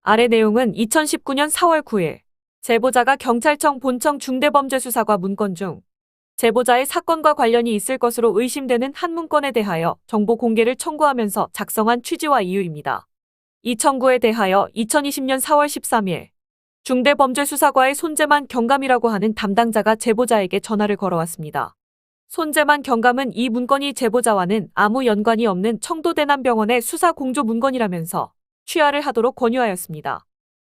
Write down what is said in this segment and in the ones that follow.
아래 내용은 2019년 4월 9일 제보자가 경찰청 본청 중대범죄수사과 문건 중 제보자의 사건과 관련이 있을 것으로 의심되는 한 문건에 대하여 정보 공개를 청구하면서 작성한 취지와 이유입니다. 이 청구에 대하여 2020년 4월 13일 중대범죄수사과의 손재만 경감이라고 하는 담당자가 제보자에게 전화를 걸어왔습니다. 손재만 경감은 이 문건이 제보자와는 아무 연관이 없는 청도대남병원의 수사 공조 문건이라면서 취하를 하도록 권유하였습니다.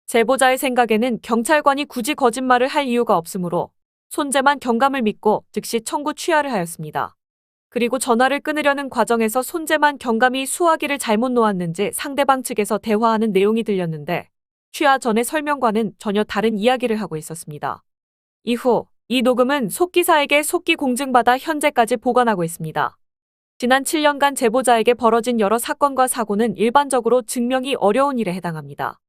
제보자의 생각에는 경찰관이 굳이 거짓말을 할 이유가 없으므로 손재만 경감을 믿고 즉시 청구 취하를 하였습니다. 그리고 전화를 끊으려는 과정에서 손재만 경감이 수화기를 잘못 놓았는지 상대방 측에서 대화하는 내용이 들렸는데 취하 전의 설명과는 전혀 다른 이야기를 하고 있었습니다. 이후 이 녹음은 속기사에게 속기 공증받아 현재까지 보관하고 있습니다. 지난 7년간 제보자에게 벌어진 여러 사건과 사고는 일반적으로 증명이 어려운 일에 해당합니다.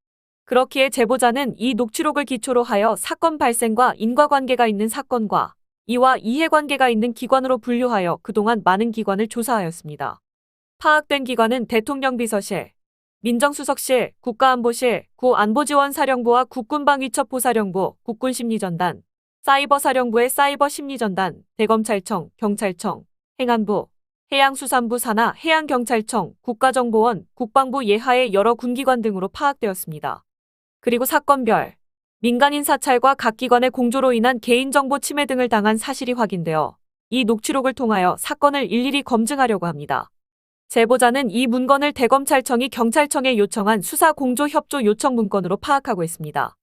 그렇기에 제보자는 이 녹취록을 기초로 하여 사건 발생과 인과관계가 있는 사건과 이와 이해관계가 있는 기관으로 분류하여 그동안 많은 기관을 조사하였습니다. 파악된 기관은 대통령비서실, 민정수석실, 국가안보실, 구안보지원사령부와 국군방위첩보사령부, 국군심리전단, 사이버사령부의 사이버심리전단, 대검찰청, 경찰청, 행안부, 해양수산부 산하 해양경찰청, 국가정보원, 국방부 예하의 여러 군기관 등으로 파악되었습니다. 그리고 사건별, 민간인 사찰과 각 기관의 공조로 인한 개인정보 침해 등을 당한 사실이 확인되어 이 녹취록을 통하여 사건을 일일이 검증하려고 합니다. 제보자는 이 문건을 대검찰청이 경찰청에 요청한 수사 공조 협조 요청 문건으로 파악하고 있습니다.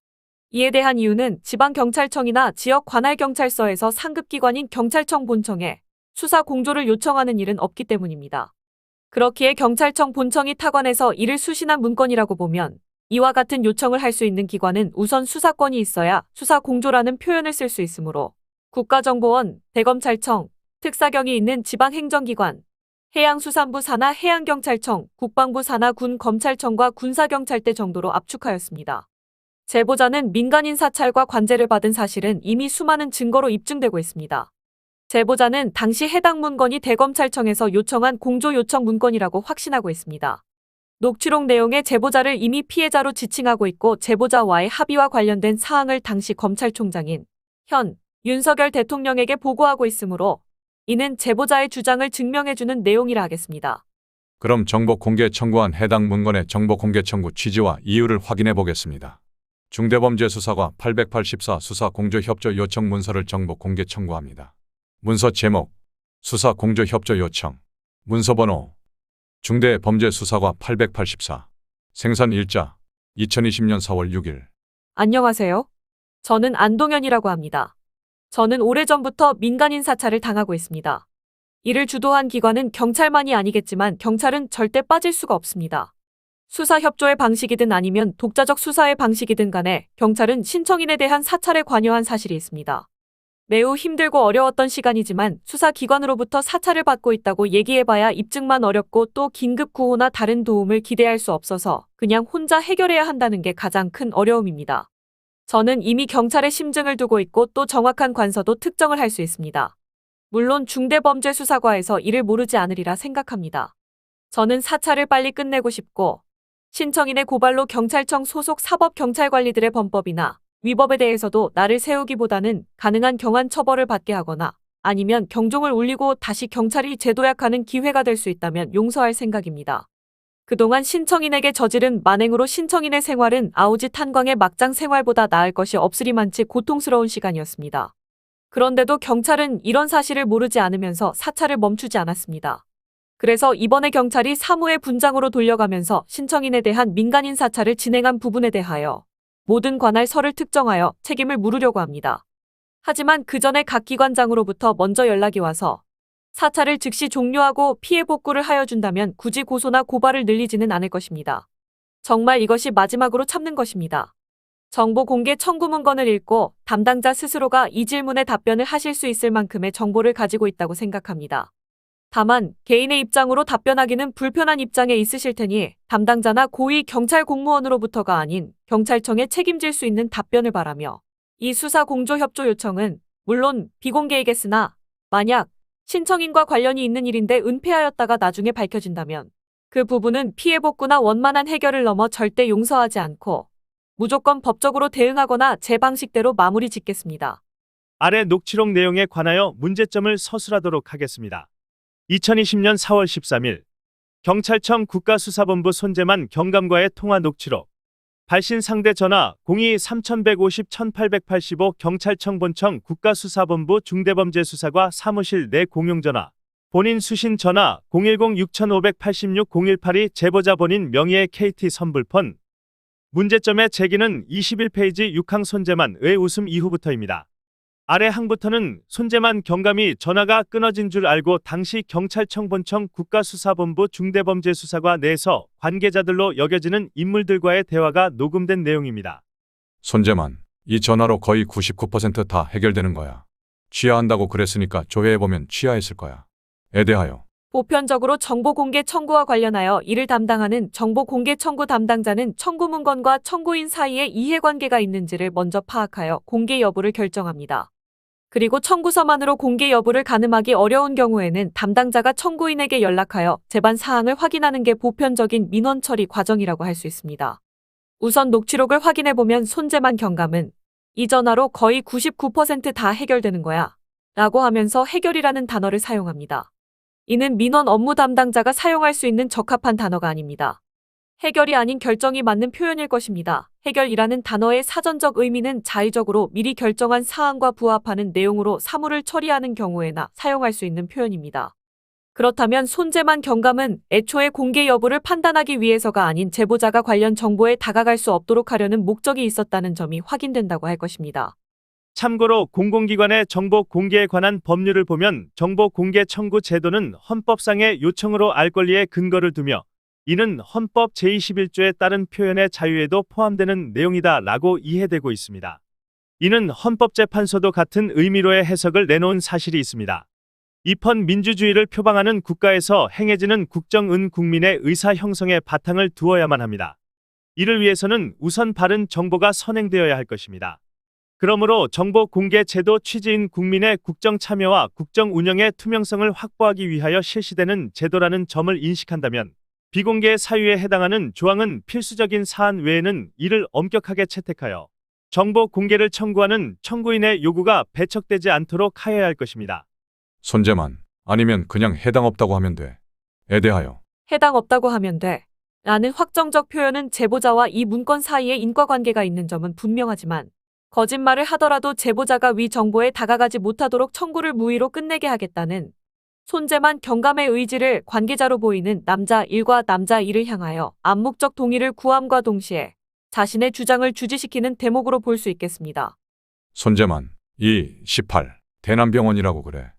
이에 대한 이유는 지방경찰청이나 지역 관할경찰서에서 상급기관인 경찰청 본청에 수사 공조를 요청하는 일은 없기 때문입니다. 그렇기에 경찰청 본청이 타관해서 이를 수신한 문건이라고 보면 이와 같은 요청을 할 수 있는 기관은 우선 수사권이 있어야 수사 공조라는 표현을 쓸 수 있으므로 국가정보원, 대검찰청, 특사경이 있는 지방행정기관, 해양수산부 산하 해양경찰청, 국방부 산하 군검찰청과 군사경찰대 정도로 압축하였습니다. 제보자는 민간인 사찰과 관제를 받은 사실은 이미 수많은 증거로 입증되고 있습니다. 제보자는 당시 해당 문건이 대검찰청에서 요청한 공조 요청 문건이라고 확신하고 있습니다. 녹취록 내용에 제보자를 이미 피해자로 지칭하고 있고 제보자와의 합의와 관련된 사항을 당시 검찰총장인 현 윤석열 대통령에게 보고하고 있으므로 이는 제보자의 주장을 증명해주는 내용이라 하겠습니다. 그럼 정보 공개 청구한 해당 문건의 정보 공개 청구 취지와 이유를 확인해 보겠습니다. 중대범죄수사과 884 수사 공조 협조 요청 문서를 정보 공개 청구합니다. 문서 제목, 수사 공조 협조 요청, 문서 번호, 중대범죄수사과 884, 생산 일자, 2020년 4월 6일. 안녕하세요. 저는 안동현이라고 합니다. 저는 오래전부터 민간인 사찰을 당하고 있습니다. 이를 주도한 기관은 경찰만이 아니겠지만 경찰은 절대 빠질 수가 없습니다. 수사 협조의 방식이든 아니면 독자적 수사의 방식이든 간에 경찰은 신청인에 대한 사찰에 관여한 사실이 있습니다. 매우 힘들고 어려웠던 시간이지만 수사기관으로부터 사찰을 받고 있다고 얘기해봐야 입증만 어렵고 또 긴급 구호나 다른 도움을 기대할 수 없어서 그냥 혼자 해결해야 한다는 게 가장 큰 어려움입니다. 저는 이미 경찰에 심증을 두고 있고 또 정확한 관서도 특정을 할 수 있습니다. 물론 중대범죄수사과에서 이를 모르지 않으리라 생각합니다. 저는 사찰을 빨리 끝내고 싶고 신청인의 고발로 경찰청 소속 사법경찰관리들의 범법이나 위법에 대해서도 나를 세우기보다는 가능한 경한 처벌을 받게 하거나 아니면 경종을 울리고 다시 경찰이 재도약하는 기회가 될 수 있다면 용서할 생각입니다. 그동안 신청인에게 저지른 만행으로 신청인의 생활은 아우지 탄광의 막장 생활보다 나을 것이 없으리만치 고통스러운 시간이었습니다. 그런데도 경찰은 이런 사실을 모르지 않으면서 사찰을 멈추지 않았습니다. 그래서 이번에 경찰이 사무의 분장으로 돌려가면서 신청인에 대한 민간인 사찰을 진행한 부분에 대하여 모든 관할서를 특정하여 책임을 물으려고 합니다. 하지만 그 전에 각 기관장으로부터 먼저 연락이 와서 사찰을 즉시 종료하고 피해 복구를 하여 준다면 굳이 고소나 고발을 늘리지는 않을 것입니다. 정말 이것이 마지막으로 참는 것입니다. 정보 공개 청구 문건을 읽고 담당자 스스로가 이 질문에 답변을 하실 수 있을 만큼의 정보를 가지고 있다고 생각합니다. 다만 개인의 입장으로 답변하기는 불편한 입장에 있으실 테니 담당자나 고위 경찰 공무원으로부터가 아닌 경찰청에 책임질 수 있는 답변을 바라며 이 수사 공조 협조 요청은 물론 비공개이겠으나 만약 신청인과 관련이 있는 일인데 은폐하였다가 나중에 밝혀진다면 그 부분은 피해 복구나 원만한 해결을 넘어 절대 용서하지 않고 무조건 법적으로 대응하거나 제 방식대로 마무리 짓겠습니다. 아래 녹취록 내용에 관하여 문제점을 서술하도록 하겠습니다. 2020년 4월 13일 경찰청 국가수사본부 손재만 경감과의 통화 녹취록. 발신 상대 전화 02-3150-1885 경찰청 본청 국가수사본부 중대범죄수사과 사무실 내 공용전화. 본인 수신 전화 010-6586-0182 제보자 본인 명의의 KT 선불폰. 문제점의 제기는 21페이지 6항 손재만의 웃음 이후부터입니다. 아래 항부터는 손재만 경감이 전화가 끊어진 줄 알고 당시 경찰청 본청 국가수사본부 중대범죄수사과 내에서 관계자들로 여겨지는 인물들과의 대화가 녹음된 내용입니다. 손재만, 이 전화로 거의 99% 다 해결되는 거야. 취하한다고 그랬으니까 조회해보면 취하했을 거야. 에 대하여 보편적으로 정보 공개 청구와 관련하여 이를 담당하는 정보 공개 청구 담당자는 청구 문건과 청구인 사이에 이해관계가 있는지를 먼저 파악하여 공개 여부를 결정합니다. 그리고 청구서만으로 공개 여부를 가늠하기 어려운 경우에는 담당자가 청구인에게 연락하여 제반 사항을 확인하는 게 보편적인 민원 처리 과정이라고 할 수 있습니다. 우선 녹취록을 확인해보면 손재만 경감은 이 전화로 거의 99% 다 해결되는 거야 라고 하면서 해결이라는 단어를 사용합니다. 이는 민원 업무 담당자가 사용할 수 있는 적합한 단어가 아닙니다. 해결이 아닌 결정이 맞는 표현일 것입니다. 해결이라는 단어의 사전적 의미는 자의적으로 미리 결정한 사항과 부합하는 내용으로 사무를 처리하는 경우에나 사용할 수 있는 표현입니다. 그렇다면 손재만 경감은 애초에 공개 여부를 판단하기 위해서가 아닌 제보자가 관련 정보에 다가갈 수 없도록 하려는 목적이 있었다는 점이 확인된다고 할 것입니다. 참고로 공공기관의 정보 공개에 관한 법률을 보면 정보 공개 청구 제도는 헌법상의 요청으로 알 권리에 근거를 두며 이는 헌법 제21조에 따른 표현의 자유에도 포함되는 내용이다 라고 이해되고 있습니다. 이는 헌법재판소도 같은 의미로의 해석을 내놓은 사실이 있습니다. 입헌 민주주의를 표방하는 국가에서 행해지는 국정은 국민의 의사 형성에 바탕을 두어야만 합니다. 이를 위해서는 우선 바른 정보가 선행되어야 할 것입니다. 그러므로 정보 공개 제도 취지인 국민의 국정 참여와 국정 운영의 투명성을 확보하기 위하여 실시되는 제도라는 점을 인식한다면 비공개 사유에 해당하는 조항은 필수적인 사안 외에는 이를 엄격하게 채택하여 정보 공개를 청구하는 청구인의 요구가 배척되지 않도록 하여야 할 것입니다. 손재만, 아니면 그냥 해당 없다고 하면 돼. 에 대하여 해당 없다고 하면 돼 라는 확정적 표현은 제보자와 이 문건 사이에 인과관계가 있는 점은 분명하지만 거짓말을 하더라도 제보자가 위 정보에 다가가지 못하도록 청구를 무의로 끝내게 하겠다는 손재만 경감의 의지를 관계자로 보이는 남자 1과 남자 2를 향하여 암묵적 동의를 구함과 동시에 자신의 주장을 주지시키는 대목으로 볼 수 있겠습니다. 손재만, 18 대남병원이라고 그래.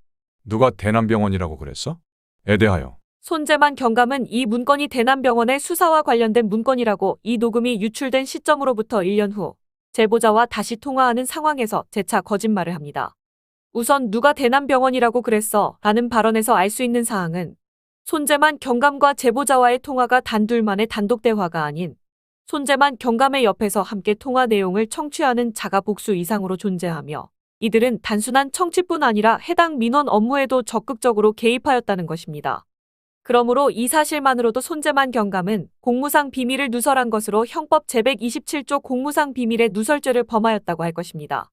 누가 대남병원이라고 그랬어? 에 대하여 손재만 경감은 이 문건이 대남병원의 수사와 관련된 문건이라고 이 녹음이 유출된 시점으로부터 1년 후 제보자와 다시 통화하는 상황에서 재차 거짓말을 합니다. 우선 누가 대남병원이라고 그랬어 라는 발언에서 알 수 있는 사항은 손재만 경감과 제보자와의 통화가 단둘만의 단독 대화가 아닌 손재만 경감의 옆에서 함께 통화 내용을 청취하는 자가 복수 이상으로 존재하며 이들은 단순한 청취뿐 아니라 해당 민원 업무에도 적극적으로 개입하였다는 것입니다. 그러므로 이 사실만으로도 손재만 경감은 공무상 비밀을 누설한 것으로 형법 제127조 공무상 비밀의 누설죄를 범하였다고 할 것입니다.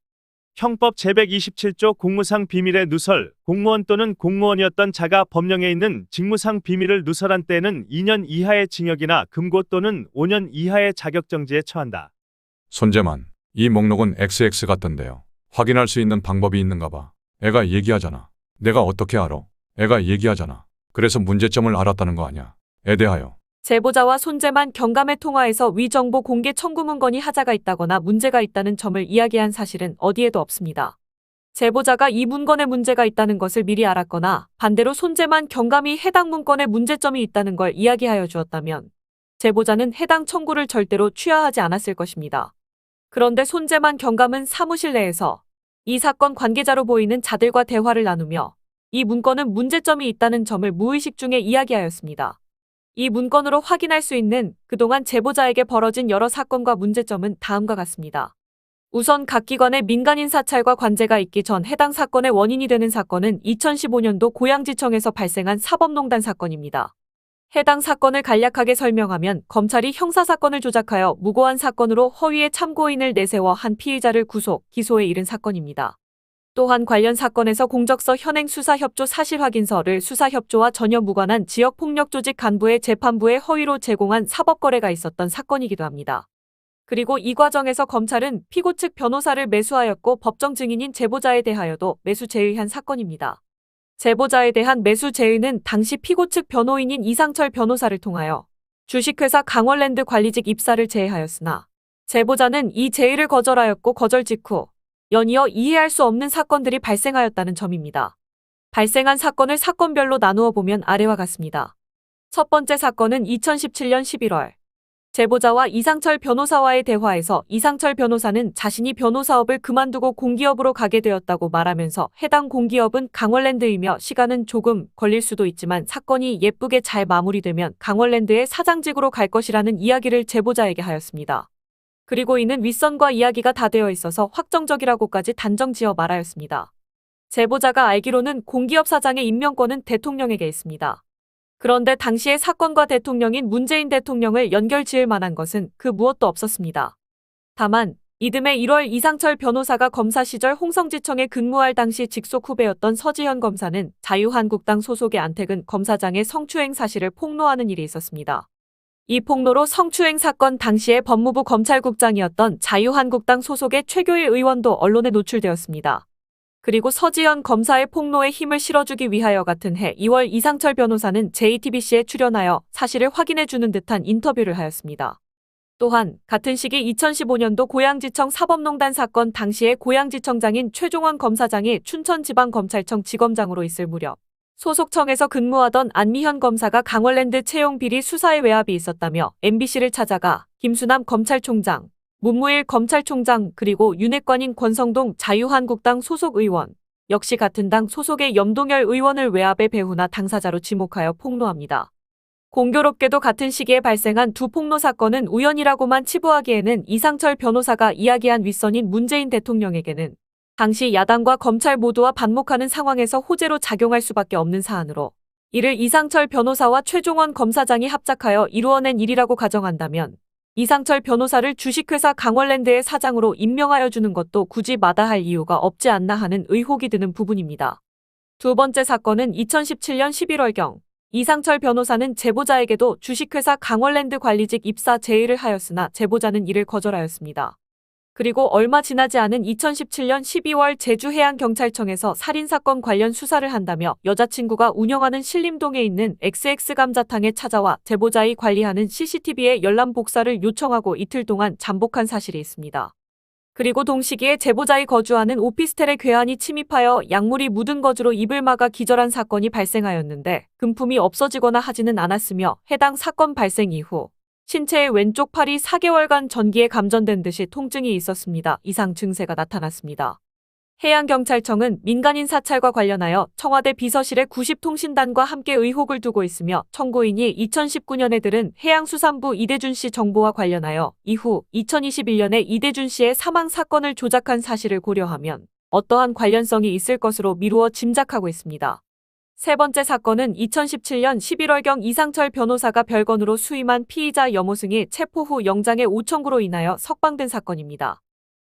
형법 제127조 공무상 비밀의 누설, 공무원 또는 공무원이었던 자가 법령에 있는 직무상 비밀을 누설한 때에는 2년 이하의 징역이나 금고 또는 5년 이하의 자격정지에 처한다. 손재만, 이 목록은 XX 같던데요. 확인할 수 있는 방법이 있는가 봐. 애가 얘기하잖아. 내가 어떻게 알아? 애가 얘기하잖아. 그래서 문제점을 알았다는 거 아니야. 에 대하여 제보자와 손재만 경감의 통화에서 위 정보 공개 청구 문건이 하자가 있다거나 문제가 있다는 점을 이야기한 사실은 어디에도 없습니다. 제보자가 이 문건에 문제가 있다는 것을 미리 알았거나 반대로 손재만 경감이 해당 문건에 문제점이 있다는 걸 이야기하여 주었다면 제보자는 해당 청구를 절대로 취하하지 않았을 것입니다. 그런데 손재만 경감은 사무실 내에서 이 사건 관계자로 보이는 자들과 대화를 나누며 이 문건은 문제점이 있다는 점을 무의식 중에 이야기하였습니다. 이 문건으로 확인할 수 있는 그동안 제보자에게 벌어진 여러 사건과 문제점은 다음과 같습니다. 우선 각 기관의 민간인 사찰과 관제가 있기 전 해당 사건의 원인이 되는 사건은 2015년도 고양지청에서 발생한 사법농단 사건입니다. 해당 사건을 간략하게 설명하면 검찰이 형사사건을 조작하여 무고한 사건으로 허위의 참고인을 내세워 한 피의자를 구속, 기소에 이른 사건입니다. 또한 관련 사건에서 공적서 현행 수사협조 사실확인서를 수사협조와 전혀 무관한 지역폭력조직 간부의 재판부에 허위로 제공한 사법거래가 있었던 사건이기도 합니다. 그리고 이 과정에서 검찰은 피고 측 변호사를 매수하였고 법정 증인인 제보자에 대하여도 매수 제의한 사건입니다. 제보자에 대한 매수 제의는 당시 피고 측 변호인인 이상철 변호사를 통하여 주식회사 강월랜드 관리직 입사를 제의하였으나 제보자는 이 제의를 거절하였고 거절 직후 연이어 이해할 수 없는 사건들이 발생하였다는 점입니다. 발생한 사건을 사건별로 나누어 보면 아래와 같습니다. 첫 번째 사건은 2017년 11월 제보자와 이상철 변호사와의 대화에서 이상철 변호사는 자신이 변호사업을 그만두고 공기업으로 가게 되었다고 말하면서 해당 공기업은 강월랜드이며 시간은 조금 걸릴 수도 있지만 사건이 예쁘게 잘 마무리되면 강월랜드의 사장직으로 갈 것이라는 이야기를 제보자에게 하였습니다. 그리고 이는 윗선과 이야기가 다 되어 있어서 확정적이라고까지 단정지어 말하였습니다. 제보자가 알기로는 공기업 사장의 임명권은 대통령에게 있습니다. 그런데 당시의 사건과 대통령인 문재인 대통령을 연결지을 만한 것은 그 무엇도 없었습니다. 다만 이듬해 1월 이상철 변호사가 검사 시절 홍성지청에 근무할 당시 직속 후배였던 서지현 검사는 자유한국당 소속의 안택은 검사장의 성추행 사실을 폭로하는 일이 있었습니다. 이 폭로로 성추행 사건 당시의 법무부 검찰국장이었던 자유한국당 소속의 최교일 의원도 언론에 노출되었습니다. 그리고 서지현 검사의 폭로에 힘을 실어주기 위하여 같은 해 2월 이상철 변호사는 JTBC에 출연하여 사실을 확인해주는 듯한 인터뷰를 하였습니다. 또한 같은 시기 2015년도 고양지청 사법농단 사건 당시의 고양지청장인 최종원 검사장이 춘천지방검찰청 지검장으로 있을 무렵 소속청에서 근무하던 안미현 검사가 강월랜드 채용 비리 수사에 외압이 있었다며 MBC를 찾아가 김수남 검찰총장, 문무일 검찰총장 그리고 윤핵관인 권성동 자유한국당 소속 의원, 역시 같은 당 소속의 염동열 의원을 외압의 배후나 당사자로 지목하여 폭로합니다. 공교롭게도 같은 시기에 발생한 두 폭로 사건은 우연이라고만 치부하기에는 이상철 변호사가 이야기한 윗선인 문재인 대통령에게는 당시 야당과 검찰 모두와 반목하는 상황에서 호재로 작용할 수밖에 없는 사안으로 이를 이상철 변호사와 최종원 검사장이 합작하여 이루어낸 일이라고 가정한다면 이상철 변호사를 주식회사 강월랜드의 사장으로 임명하여 주는 것도 굳이 마다할 이유가 없지 않나 하는 의혹이 드는 부분입니다. 두 번째 사건은 2017년 11월경 이상철 변호사는 제보자에게도 주식회사 강월랜드 관리직 입사 제의를 하였으나 제보자는 이를 거절하였습니다. 그리고 얼마 지나지 않은 2017년 12월 제주해양경찰청에서 살인사건 관련 수사를 한다며 여자친구가 운영하는 신림동에 있는 XX감자탕에 찾아와 제보자의 관리하는 CCTV의 열람 복사를 요청하고 이틀 동안 잠복한 사실이 있습니다. 그리고 동시기에 제보자의 거주하는 오피스텔에 괴한이 침입하여 약물이 묻은 거즈로 입을 막아 기절한 사건이 발생하였는데 금품이 없어지거나 하지는 않았으며 해당 사건 발생 이후 신체의 왼쪽 팔이 4개월간 전기에 감전된 듯이 통증이 있었습니다. 이상 증세가 나타났습니다. 해양경찰청은 민간인 사찰과 관련하여 청와대 비서실의 90통신단과 함께 의혹을 두고 있으며 청구인이 2019년에 들은 해양수산부 이대준 씨 정보와 관련하여 이후 2021년에 이대준 씨의 사망 사건을 조작한 사실을 고려하면 어떠한 관련성이 있을 것으로 미루어 짐작하고 있습니다. 세 번째 사건은 2017년 11월경 이상철 변호사가 별건으로 수임한 피의자 염호승이 체포 후 영장의 오청구로 인하여 석방된 사건입니다.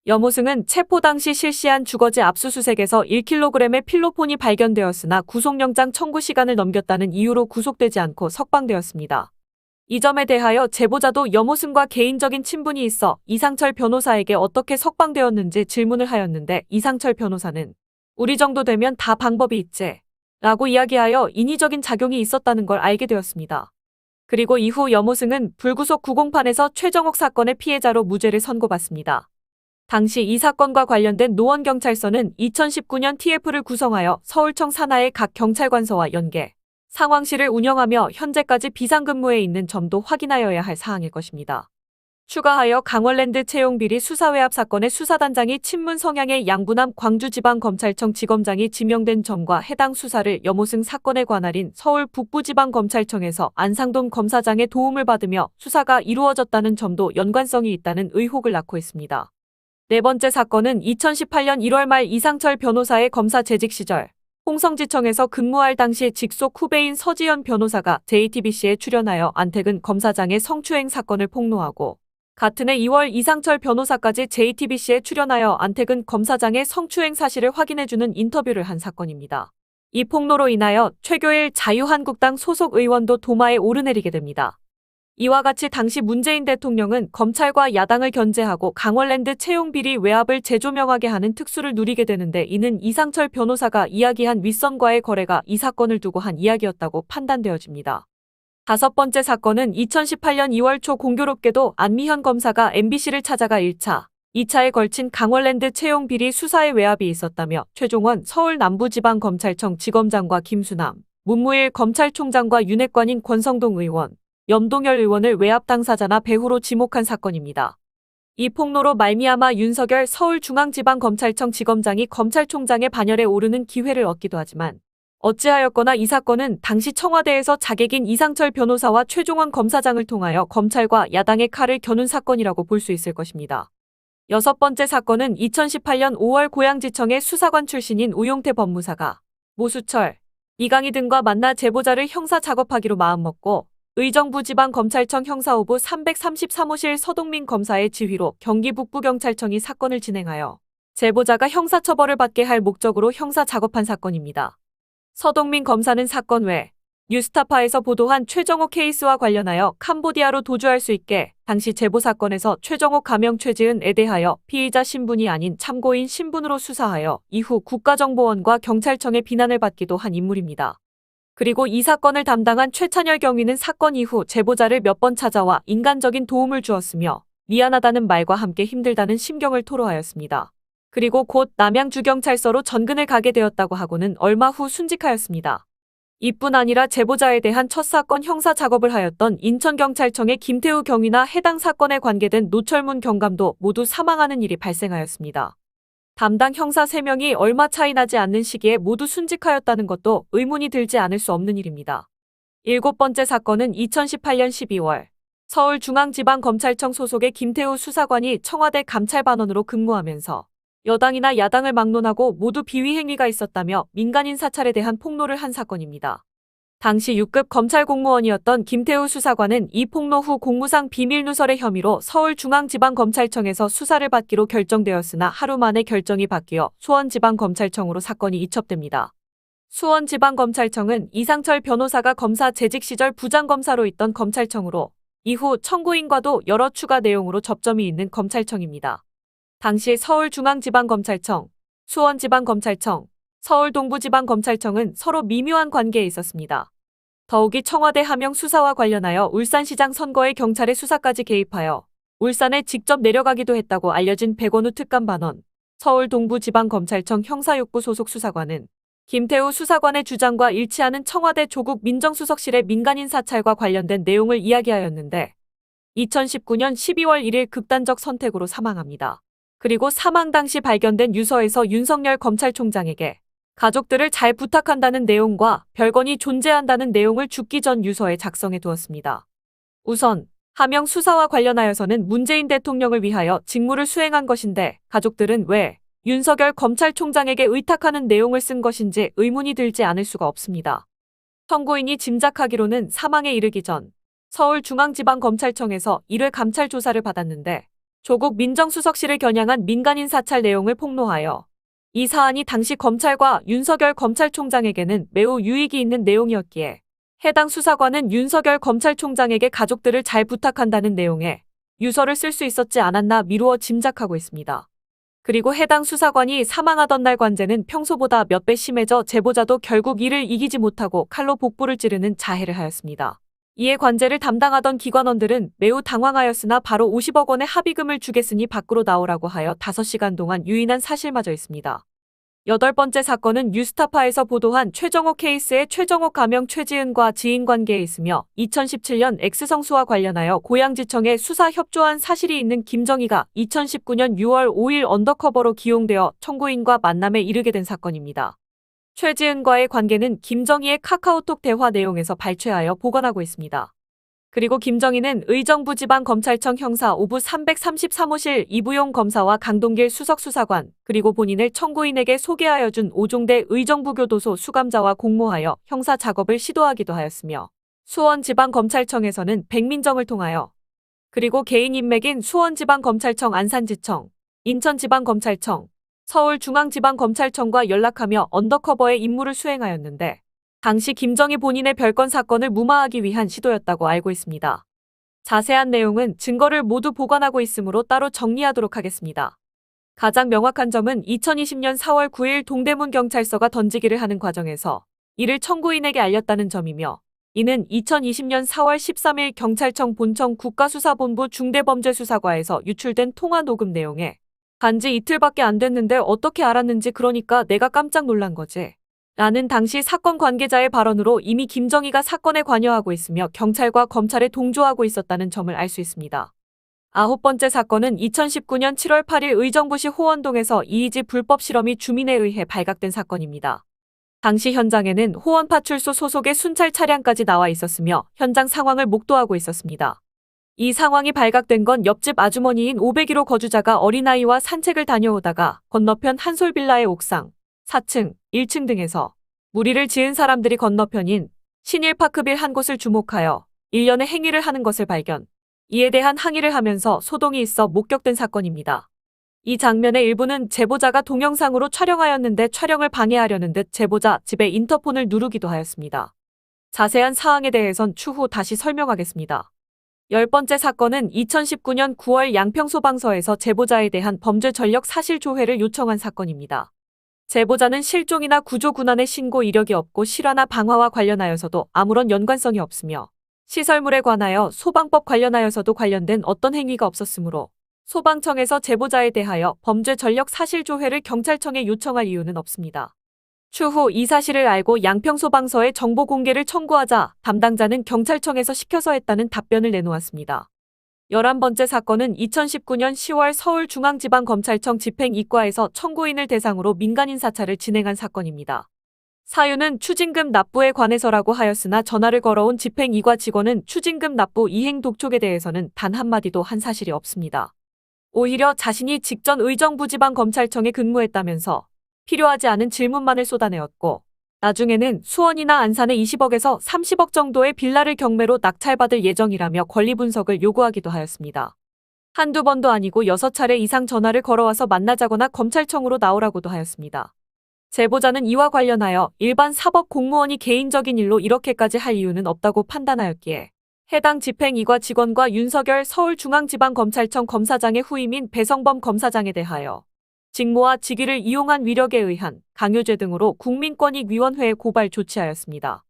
염호승은 체포 당시 실시한 주거지 압수수색에서 1kg의 필로폰이 발견되었으나 구속영장 청구 시간을 넘겼다는 이유로 구속되지 않고 석방되었습니다. 이 점에 대하여 제보자도 염호승과 개인적인 친분이 있어 이상철 변호사에게 어떻게 석방되었는지 질문을 하였는데 이상철 변호사는 우리 정도 되면 다 방법이 있지 라고 이야기하여 인위적인 작용이 있었다는 걸 알게 되었습니다. 그리고 이후 염호승은 불구속 구공판에서 최정옥 사건의 피해자로 무죄를 선고받습니다. 당시 이 사건과 관련된 노원경찰서는 2019년 TF를 구성하여 서울청 산하의 각 경찰관서와 연계, 상황실을 운영하며 현재까지 비상근무에 있는 점도 확인하여야 할 사항일 것입니다. 추가하여 강월랜드 채용비리 수사외압 사건의 수사단장이 친문 성향의 양부남 광주지방검찰청 지검장이 지명된 점과 해당 수사를 염호승 사건의 관할인 서울 북부지방검찰청에서 안상돈 검사장의 도움을 받으며 수사가 이루어졌다는 점도 연관성이 있다는 의혹을 낳고 있습니다. 네 번째 사건은 2018년 1월 말 이상철 변호사의 검사 재직 시절 홍성지청에서 근무할 당시 직속 후배인 서지연 변호사가 JTBC에 출연하여 안택은 검사장의 성추행 사건을 폭로하고 같은 해 2월 이상철 변호사까지 JTBC에 출연하여 안택은 검사장의 성추행 사실을 확인해주는 인터뷰를 한 사건입니다. 이 폭로로 인하여 최교일 자유한국당 소속 의원도 도마에 오르내리게 됩니다. 이와 같이 당시 문재인 대통령은 검찰과 야당을 견제하고 강원랜드 채용비리 외압을 재조명하게 하는 특수를 누리게 되는데 이는 이상철 변호사가 이야기한 윗선과의 거래가 이 사건을 두고 한 이야기였다고 판단되어집니다. 다섯 번째 사건은 2018년 2월 초 공교롭게도 안미현 검사가 MBC를 찾아가 1차, 2차에 걸친 강원랜드 채용 비리 수사에 외압이 있었다며 최종원 서울 남부지방검찰청 지검장과 김수남, 문무일 검찰총장과 윤핵관인 권성동 의원, 염동열 의원을 외압 당사자나 배후로 지목한 사건입니다. 이 폭로로 말미암아 윤석열 서울중앙지방검찰청 지검장이 검찰총장의 반열에 오르는 기회를 얻기도 하지만 어찌하였거나 이 사건은 당시 청와대에서 자객인 이상철 변호사와 최종원 검사장을 통하여 검찰과 야당의 칼을 겨눈 사건이라고 볼 수 있을 것입니다. 여섯 번째 사건은 2018년 5월 고양지청의 수사관 출신인 우용태 법무사가 모수철, 이강희 등과 만나 제보자를 형사 작업하기로 마음먹고 의정부지방검찰청 형사호부 333호실 서동민 검사의 지휘로 경기 북부경찰청이 사건을 진행하여 제보자가 형사처벌을 받게 할 목적으로 형사 작업한 사건입니다. 서동민 검사는 사건 외 뉴스타파에서 보도한 최정호 케이스와 관련하여 캄보디아로 도주할 수 있게 당시 제보 사건에서 최정호 가명 최지은에 대하여 피의자 신분이 아닌 참고인 신분으로 수사하여 이후 국가정보원과 경찰청의 비난을 받기도 한 인물입니다. 그리고 이 사건을 담당한 최찬열 경위는 사건 이후 제보자를 몇 번 찾아와 인간적인 도움을 주었으며 미안하다는 말과 함께 힘들다는 심경을 토로하였습니다. 그리고 곧 남양주경찰서로 전근을 가게 되었다고 하고는 얼마 후 순직하였습니다. 이뿐 아니라 제보자에 대한 첫 사건 형사 작업을 하였던 인천경찰청의 김태우 경위나 해당 사건에 관계된 노철문 경감도 모두 사망하는 일이 발생하였습니다. 담당 형사 3명이 얼마 차이 나지 않는 시기에 모두 순직하였다는 것도 의문이 들지 않을 수 없는 일입니다. 일곱 번째 사건은 2018년 12월 서울중앙지방검찰청 소속의 김태우 수사관이 청와대 감찰반원으로 근무하면서 여당이나 야당을 막론하고 모두 비위 행위가 있었다며 민간인 사찰에 대한 폭로를 한 사건입니다. 당시 6급 검찰 공무원이었던 김태우 수사관은 이 폭로 후 공무상 비밀누설의 혐의로 서울중앙지방검찰청에서 수사를 받기로 결정되었으나 하루 만에 결정이 바뀌어 수원지방검찰청으로 사건이 이첩됩니다. 수원지방검찰청은 이상철 변호사가 검사 재직 시절 부장검사로 있던 검찰청으로 이후 청구인과도 여러 추가 내용으로 접점이 있는 검찰청입니다. 당시 서울중앙지방검찰청, 수원지방검찰청, 서울동부지방검찰청은 서로 미묘한 관계에 있었습니다. 더욱이 청와대 하명 수사와 관련하여 울산시장 선거에 경찰의 수사까지 개입하여 울산에 직접 내려가기도 했다고 알려진 백원우 특감반원, 서울동부지방검찰청 형사육부 소속 수사관은 김태우 수사관의 주장과 일치하는 청와대 조국 민정수석실의 민간인 사찰과 관련된 내용을 이야기하였는데 2019년 12월 1일 극단적 선택으로 사망합니다. 그리고 사망 당시 발견된 유서에서 윤석열 검찰총장에게 가족들을 잘 부탁한다는 내용과 별건이 존재한다는 내용을 죽기 전 유서에 작성해 두었습니다. 우선 하명 수사와 관련하여서는 문재인 대통령을 위하여 직무를 수행한 것인데 가족들은 왜 윤석열 검찰총장에게 의탁하는 내용을 쓴 것인지 의문이 들지 않을 수가 없습니다. 청구인이 짐작하기로는 사망에 이르기 전 서울중앙지방검찰청에서 1회 감찰 조사를 받았는데 조국 민정수석실을 겨냥한 민간인 사찰 내용을 폭로하여 이 사안이 당시 검찰과 윤석열 검찰총장에게는 매우 유익이 있는 내용이었기에 해당 수사관은 윤석열 검찰총장에게 가족들을 잘 부탁한다는 내용의 유서를 쓸 수 있었지 않았나 미루어 짐작하고 있습니다. 그리고 해당 수사관이 사망하던 날 관제는 평소보다 몇 배 심해져 제보자도 결국 이를 이기지 못하고 칼로 복부를 찌르는 자해를 하였습니다. 이에 관제를 담당하던 기관원들은 매우 당황하였으나 바로 50억 원의 합의금을 주겠으니 밖으로 나오라고 하여 5시간 동안 유인한 사실마저 있습니다. 여덟 번째 사건은 뉴스타파에서 보도한 최정호 케이스의 최정호 가명 최지은과 지인관계에 있으며 2017년 X성수와 관련하여 고양지청에 수사 협조한 사실이 있는 김정희가 2019년 6월 5일 언더커버로 기용되어 청구인과 만남에 이르게 된 사건입니다. 최지은과의 관계는 김정희의 카카오톡 대화 내용에서 발췌하여 복원하고 있습니다. 그리고 김정희는 의정부 지방검찰청 형사 5부 333호실 이부용 검사와 강동길 수석수사관 그리고 본인을 청구인에게 소개하여 준 오종대 의정부교도소 수감자와 공모하여 형사 작업을 시도하기도 하였으며 수원지방검찰청에서는 백민정을 통하여 그리고 개인 인맥인 수원지방검찰청 안산지청, 인천지방검찰청, 서울중앙지방검찰청과 연락하며 언더커버의 임무를 수행하였는데 당시 김정희 본인의 별건 사건을 무마하기 위한 시도였다고 알고 있습니다. 자세한 내용은 증거를 모두 보관하고 있으므로 따로 정리하도록 하겠습니다. 가장 명확한 점은 2020년 4월 9일 동대문 경찰서가 던지기를 하는 과정에서 이를 청구인에게 알렸다는 점이며 이는 2020년 4월 13일 경찰청 본청 국가수사본부 중대범죄수사과에서 유출된 통화 녹음 내용에 간지 이틀밖에 안 됐는데 어떻게 알았는지 그러니까 내가 깜짝 놀란 거지. 라는 당시 사건 관계자의 발언으로 이미 김정희가 사건에 관여하고 있으며 경찰과 검찰에 동조하고 있었다는 점을 알 수 있습니다. 9번째 사건은 2019년 7월 8일 의정부시 호원동에서 이이지 불법 실험이 주민에 의해 발각된 사건입니다. 당시 현장에는 호원파출소 소속의 순찰 차량까지 나와 있었으며 현장 상황을 목도하고 있었습니다. 이 상황이 발각된 건 옆집 아주머니인 501호 거주자가 어린아이와 산책을 다녀오다가 건너편 한솔빌라의 옥상, 4층, 1층 등에서 무리를 지은 사람들이 건너편인 신일파크빌 한 곳을 주목하여 일련의 행위를 하는 것을 발견. 이에 대한 항의를 하면서 소동이 있어 목격된 사건입니다. 이 장면의 일부는 제보자가 동영상으로 촬영하였는데 촬영을 방해하려는 듯 제보자 집에 인터폰을 누르기도 하였습니다. 자세한 사항에 대해선 추후 다시 설명하겠습니다. 10번째 사건은 2019년 9월 양평소방서에서 제보자에 대한 범죄 전력 사실 조회를 요청한 사건입니다. 제보자는 실종이나 구조 군안의 신고 이력이 없고 실화나 방화와 관련하여서도 아무런 연관성이 없으며 시설물에 관하여 소방법 관련하여서도 관련된 어떤 행위가 없었으므로 소방청에서 제보자에 대하여 범죄 전력 사실 조회를 경찰청에 요청할 이유는 없습니다. 추후 이 사실을 알고 양평소방서에 정보 공개를 청구하자 담당자는 경찰청에서 시켜서 했다는 답변을 내놓았습니다. 11번째 사건은 2019년 10월 서울중앙지방검찰청 집행이과에서 청구인을 대상으로 민간인 사찰을 진행한 사건입니다. 사유는 추징금 납부에 관해서라고 하였으나 전화를 걸어온 집행이과 직원은 추징금 납부 이행 독촉에 대해서는 단 한마디도 한 사실이 없습니다. 오히려 자신이 직전 의정부지방검찰청에 근무했다면서 필요하지 않은 질문만을 쏟아내었고 나중에는 수원이나 안산에 20억에서 30억 정도의 빌라를 경매로 낙찰받을 예정이라며 권리 분석을 요구하기도 하였습니다. 한두 번도 아니고 6차례 이상 전화를 걸어와서 만나자거나 검찰청으로 나오라고도 하였습니다. 제보자는 이와 관련하여 일반 사법 공무원이 개인적인 일로 이렇게까지 할 이유는 없다고 판단하였기에 해당 집행이과 직원과 윤석열 서울중앙지방검찰청 검사장의 후임인 배성범 검사장에 대하여 직무와 직위를 이용한 위력에 의한 강요죄 등으로 국민권익위원회에 고발 조치하였습니다.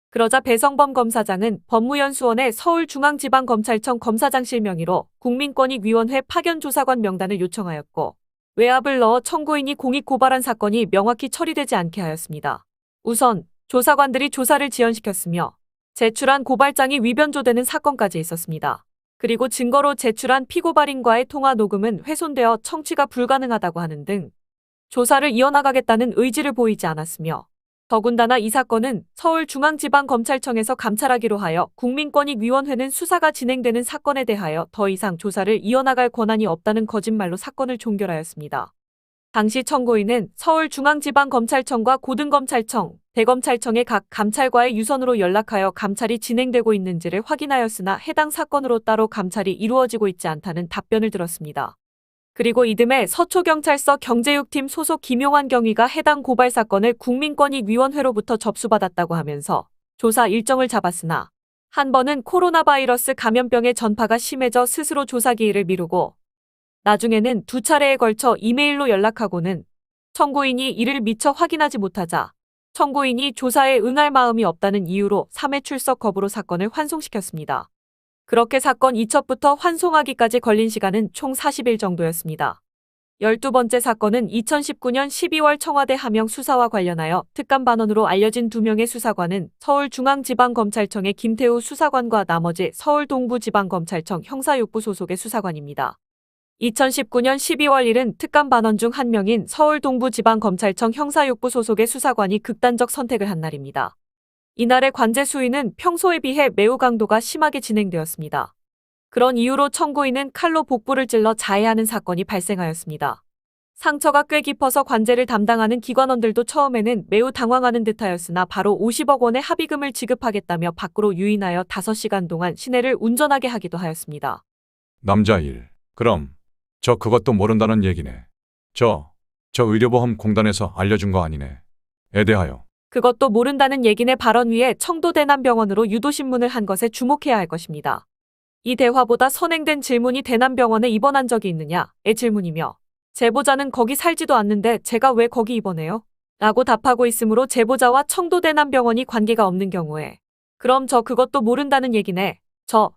그러자 배성범 검사장은 법무연수원의 서울중앙지방검찰청 검사장실 명의로 국민권익위원회 파견조사관 명단을 요청하였고 외압을 넣어 청구인이 공익 고발한 사건이 명확히 처리되지 않게 하였습니다. 우선 조사관들이 조사를 지연시켰으며 제출한 고발장이 위변조되는 사건까지 있었습니다. 그리고 증거로 제출한 피고발인과의 통화 녹음은 훼손되어 청취가 불가능하다고 하는 등 조사를 이어나가겠다는 의지를 보이지 않았으며 더군다나 이 사건은 서울중앙지방검찰청에서 감찰하기로 하여 국민권익위원회는 수사가 진행되는 사건에 대하여 더 이상 조사를 이어나갈 권한이 없다는 거짓말로 사건을 종결하였습니다. 당시 청구인은 서울중앙지방검찰청과 고등검찰청, 대검찰청의 각 감찰과의 유선으로 연락하여 감찰이 진행되고 있는지를 확인하였으나 해당 사건으로 따로 감찰이 이루어지고 있지 않다는 답변을 들었습니다. 그리고 이듬해 서초경찰서 경제육팀 소속 김용환 경위가 해당 고발 사건을 국민권익위원회로부터 접수받았다고 하면서 조사 일정을 잡았으나 한 번은 코로나 바이러스 감염병의 전파가 심해져 스스로 조사 기일을 미루고 나중에는 2차례에 걸쳐 이메일로 연락하고는 청구인이 이를 미처 확인하지 못하자 청구인이 조사에 응할 마음이 없다는 이유로 3회 출석 거부로 사건을 환송시켰습니다. 그렇게 사건 이첩부터 환송하기까지 걸린 시간은 총 40일 정도였습니다. 12번째 사건은 2019년 12월 청와대 하명 수사와 관련하여 특감 반원으로 알려진 2명의 수사관은 서울중앙지방검찰청의 김태우 수사관과 나머지 서울동부지방검찰청 형사6부 소속의 수사관입니다. 2019년 12월 1은 특감 반원 중 한 명인 서울동부지방검찰청 형사6부 소속의 수사관이 극단적 선택을 한 날입니다. 이날의 관제 수위는 평소에 비해 매우 강도가 심하게 진행되었습니다. 그런 이유로 청구인은 칼로 복부를 찔러 자해하는 사건이 발생하였습니다. 상처가 꽤 깊어서 관제를 담당하는 기관원들도 처음에는 매우 당황하는 듯하였으나 바로 50억 원의 합의금을 지급하겠다며 밖으로 유인하여 5시간 동안 시내를 운전하게 하기도 하였습니다. 남자 1. 그럼 저 그것도 모른다는 얘기네. 저 의료보험공단에서 알려준 거 아니네. 에 대하여. 그것도 모른다는 얘기네 발언 위에 청도 대남병원으로 유도신문을 한 것에 주목해야 할 것입니다. 이 대화보다 선행된 질문이 대남병원에 입원한 적이 있느냐의 질문이며 제보자는 거기 살지도 않는데 제가 왜 거기 입원해요? 라고 답하고 있으므로 제보자와 청도 대남병원이 관계가 없는 경우에 그럼 저 그것도 모른다는 얘기네. 저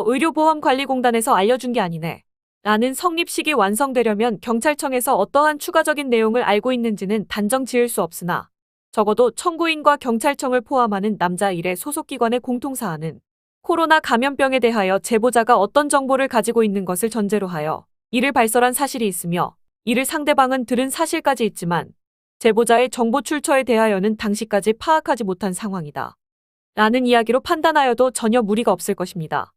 의료보험관리공단에서 알려준 게 아니네. 라는 성립식이 완성되려면 경찰청에서 어떠한 추가적인 내용을 알고 있는지는 단정 지을 수 없으나 적어도 청구인과 경찰청을 포함하는 남자 1의 소속기관의 공통사안은 코로나 감염병에 대하여 제보자가 어떤 정보를 가지고 있는 것을 전제로 하여 이를 발설한 사실이 있으며 이를 상대방은 들은 사실까지 있지만 제보자의 정보 출처에 대하여는 당시까지 파악하지 못한 상황이다. 라는 이야기로 판단하여도 전혀 무리가 없을 것입니다.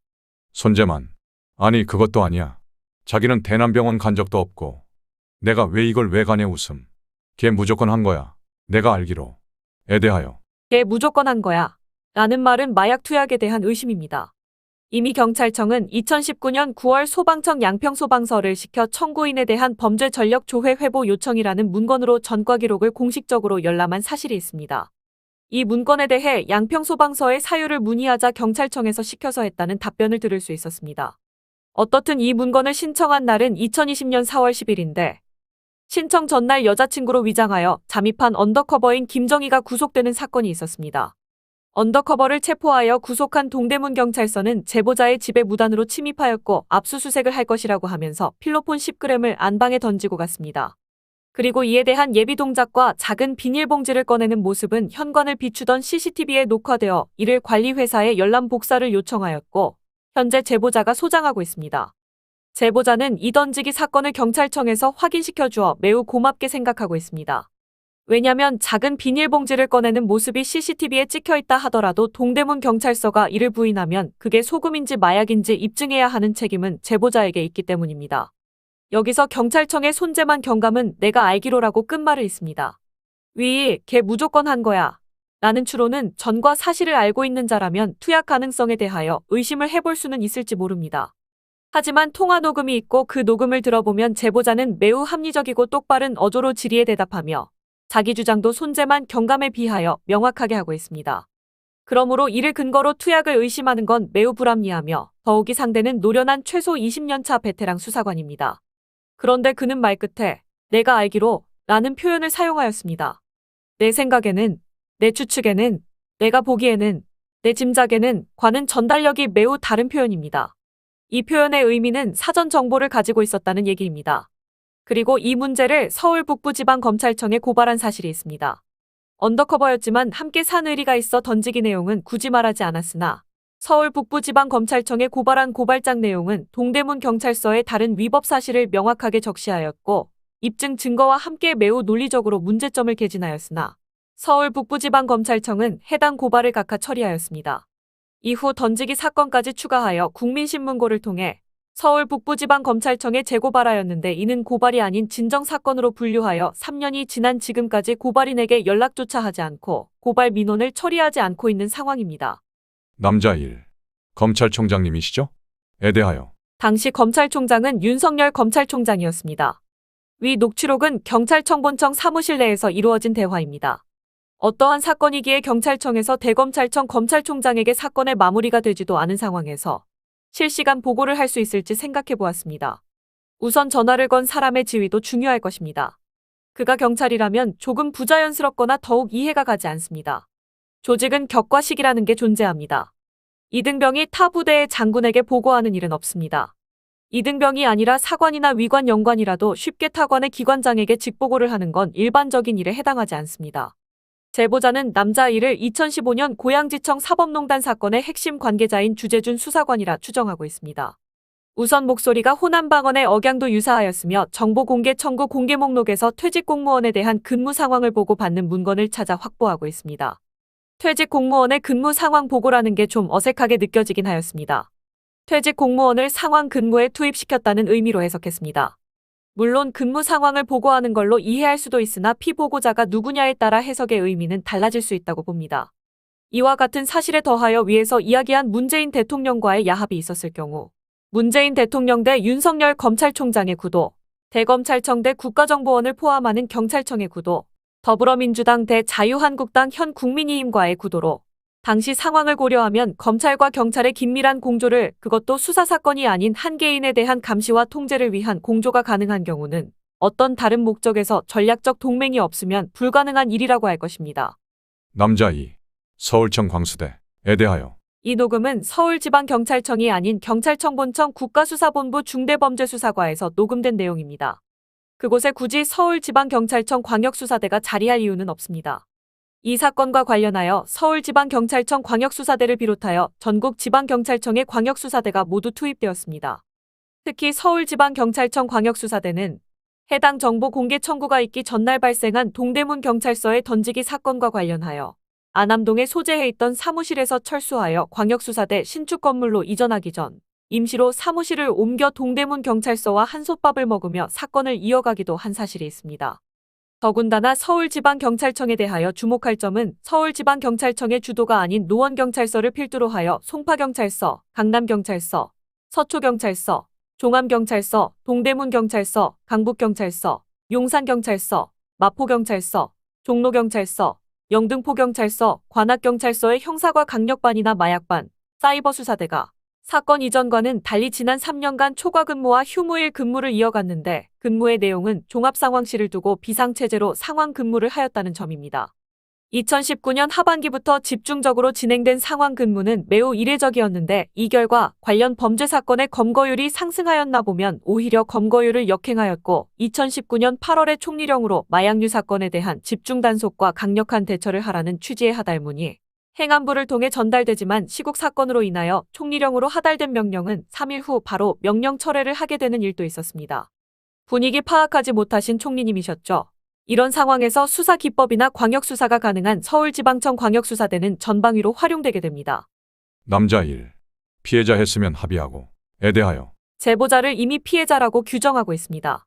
손재만. 아니 그것도 아니야. 자기는 대남병원 간 적도 없고. 내가 왜 이걸 왜 가네 웃음. 걔 무조건 한 거야. 내가 알기로. 에 대하여. 걔 무조건 한 거야. 라는 말은 마약 투약에 대한 의심입니다. 이미 경찰청은 2019년 9월 소방청 양평소방서를 시켜 청구인에 대한 범죄 전력 조회 회보 요청이라는 문건으로 전과 기록을 공식적으로 열람한 사실이 있습니다. 이 문건에 대해 양평소방서의 사유를 문의하자 경찰청에서 시켜서 했다는 답변을 들을 수 있었습니다. 어떻든 이 문건을 신청한 날은 2020년 4월 10일인데 신청 전날 여자친구로 위장하여 잠입한 언더커버인 김정희가 구속되는 사건이 있었습니다. 언더커버를 체포하여 구속한 동대문 경찰서는 제보자의 집에 무단으로 침입하였고 압수수색을 할 것이라고 하면서 필로폰 10g을 안방에 던지고 갔습니다. 그리고 이에 대한 예비 동작과 작은 비닐봉지를 꺼내는 모습은 현관을 비추던 CCTV에 녹화되어 이를 관리회사에 열람 복사를 요청하였고 현재 제보자가 소장하고 있습니다. 제보자는 이 던지기 사건을 경찰청에서 확인시켜 주어 매우 고맙게 생각하고 있습니다. 왜냐면 작은 비닐봉지를 꺼내는 모습이 CCTV에 찍혀있다 하더라도 동대문 경찰서가 이를 부인하면 그게 소금인지 마약인지 입증해야 하는 책임은 제보자에게 있기 때문입니다. 여기서 경찰청의 손재만 경감은 내가 알기로라고 끝말을 잇습니다. 위, 걔 무조건 한 거야. 라는 추론은 전과 사실을 알고 있는 자라면 투약 가능성에 대하여 의심을 해볼 수는 있을지 모릅니다. 하지만 통화 녹음이 있고 그 녹음을 들어보면 제보자는 매우 합리적이고 똑바른 어조로 질의에 대답하며 자기 주장도 손재만 경감에 비하여 명확하게 하고 있습니다. 그러므로 이를 근거로 투약을 의심하는 건 매우 불합리하며 더욱이 상대는 노련한 최소 20년차 베테랑 수사관입니다. 그런데 그는 말끝에 내가 알기로 라는 표현을 사용하였습니다. 내 생각에는, 내 추측에는, 내가 보기에는, 내 짐작에는 과는 전달력이 매우 다른 표현입니다. 이 표현의 의미는 사전 정보를 가지고 있었다는 얘기입니다. 그리고 이 문제를 서울 북부지방검찰청에 고발한 사실이 있습니다. 언더커버였지만 함께 산 의리가 있어 던지기 내용은 굳이 말하지 않았으나 서울 북부지방검찰청에 고발한 고발장 내용은 동대문 경찰서의 다른 위법 사실을 명확하게 적시하였고 입증 증거와 함께 매우 논리적으로 문제점을 개진하였으나 서울 북부지방검찰청은 해당 고발을 각하 처리하였습니다. 이후 던지기 사건까지 추가하여 국민신문고를 통해 서울 북부지방검찰청에 재고발하였는데 이는 고발이 아닌 진정사건으로 분류하여 3년이 지난 지금까지 고발인에게 연락조차 하지 않고 고발 민원을 처리하지 않고 있는 상황입니다. 남자 1. 검찰총장님이시죠? 에 대하여. 당시 검찰총장은 윤석열 검찰총장이었습니다. 위 녹취록은 경찰청 본청 사무실 내에서 이루어진 대화입니다. 어떠한 사건이기에 경찰청에서 대검찰청 검찰총장에게 사건의 마무리가 되지도 않은 상황에서 실시간 보고를 할 수 있을지 생각해 보았습니다. 우선 전화를 건 사람의 지위도 중요할 것입니다. 그가 경찰이라면 조금 부자연스럽거나 더욱 이해가 가지 않습니다. 조직은 격과 식이라는 게 존재합니다. 이등병이 타 부대의 장군에게 보고하는 일은 없습니다. 이등병이 아니라 사관이나 위관 영관이라도 쉽게 타관의 기관장에게 직보고를 하는 건 일반적인 일에 해당하지 않습니다. 제보자는 남자 1을 2015년 고양지청 사법농단 사건의 핵심 관계자인 주재준 수사관이라 추정하고 있습니다. 우선 목소리가 호남방언의 억양도 유사하였으며 정보공개 청구 공개 목록에서 퇴직 공무원에 대한 근무 상황을 보고 받는 문건을 찾아 확보하고 있습니다. 퇴직 공무원의 근무 상황 보고라는 게 좀 어색하게 느껴지긴 하였습니다. 퇴직 공무원을 상황 근무에 투입시켰다는 의미로 해석했습니다. 물론 근무 상황을 보고하는 걸로 이해할 수도 있으나 피보고자가 누구냐에 따라 해석의 의미는 달라질 수 있다고 봅니다. 이와 같은 사실에 더하여 위에서 이야기한 문재인 대통령과의 야합이 있었을 경우 문재인 대통령 대 윤석열 검찰총장의 구도, 대검찰청 대 국가정보원을 포함하는 경찰청의 구도, 더불어민주당 대 자유한국당 현 국민의힘과의 구도로 당시 상황을 고려하면 검찰과 경찰의 긴밀한 공조를 그것도 수사사건이 아닌 한 개인에 대한 감시와 통제를 위한 공조가 가능한 경우는 어떤 다른 목적에서 전략적 동맹이 없으면 불가능한 일이라고 할 것입니다. 남자 2. 서울청 광수대에 대하여 이 녹음은 서울지방경찰청이 아닌 경찰청 본청 국가수사본부 중대범죄수사과에서 녹음된 내용입니다. 그곳에 굳이 서울지방경찰청 광역수사대가 자리할 이유는 없습니다. 이 사건과 관련하여 서울지방경찰청 광역수사대를 비롯하여 전국지방경찰청의 광역수사대가 모두 투입되었습니다. 특히 서울지방경찰청 광역수사대는 해당 정보 공개 청구가 있기 전날 발생한 동대문 경찰서의 던지기 사건과 관련하여 안암동에 소재해 있던 사무실에서 철수하여 광역수사대 신축 건물로 이전하기 전 임시로 사무실을 옮겨 동대문 경찰서와 한솥밥을 먹으며 사건을 이어가기도 한 사실이 있습니다. 더군다나 서울지방경찰청에 대하여 주목할 점은 서울지방경찰청의 주도가 아닌 노원경찰서를 필두로 하여 송파경찰서, 강남경찰서, 서초경찰서, 종암경찰서, 동대문경찰서, 강북경찰서, 용산경찰서, 마포경찰서, 종로경찰서, 영등포경찰서, 관악경찰서의 형사과 강력반이나 마약반, 사이버수사대가 사건 이전과는 달리 지난 3년간 초과 근무와 휴무일 근무를 이어갔는데 근무의 내용은 종합상황실을 두고 비상체제로 상황 근무를 하였다는 점입니다. 2019년 하반기부터 집중적으로 진행된 상황 근무는 매우 이례적이었는데 이 결과 관련 범죄 사건의 검거율이 상승하였나 보면 오히려 검거율을 역행하였고 2019년 8월에 총리령으로 마약류 사건에 대한 집중 단속과 강력한 대처를 하라는 취지의 하달문이 행안부를 통해 전달되지만 시국 사건으로 인하여 총리령으로 하달된 명령은 3일 후 바로 명령 철회를 하게 되는 일도 있었습니다. 분위기 파악하지 못하신 총리님이셨죠. 이런 상황에서 수사 기법이나 광역수사가 가능한 서울지방청 광역수사대는 전방위로 활용되게 됩니다. 남자 1. 피해자 했으면 합의하고 에 대하여 제보자를 이미 피해자라고 규정하고 있습니다.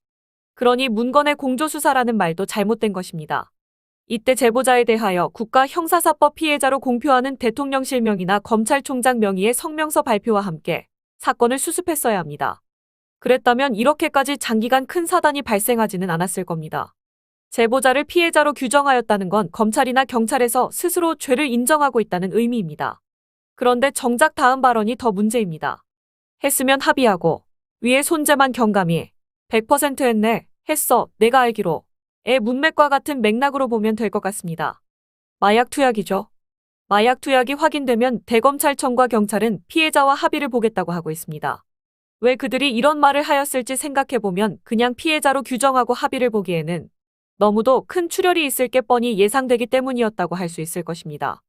그러니 문건의 공조수사라는 말도 잘못된 것입니다. 이때 제보자에 대하여 국가형사사법 피해자로 공표하는 대통령실 명의나 검찰총장 명의의 성명서 발표와 함께 사건을 수습했어야 합니다. 그랬다면 이렇게까지 장기간 큰 사단이 발생하지는 않았을 겁니다. 제보자를 피해자로 규정하였다는 건 검찰이나 경찰에서 스스로 죄를 인정하고 있다는 의미입니다. 그런데 정작 다음 발언이 더 문제입니다. 했으면 합의하고 위에 손재만 경감이 100% 했네, 했어, 내가 알기로 의 문맥과 같은 맥락으로 보면 될 것 같습니다. 마약 투약이죠. 마약 투약이 확인되면 대검찰청과 경찰은 피해자와 합의를 보겠다고 하고 있습니다. 왜 그들이 이런 말을 하였을지 생각해보면 그냥 피해자로 규정하고 합의를 보기에는 너무도 큰 출혈이 있을 게 뻔히 예상되기 때문이었다고 할 수 있을 것입니다.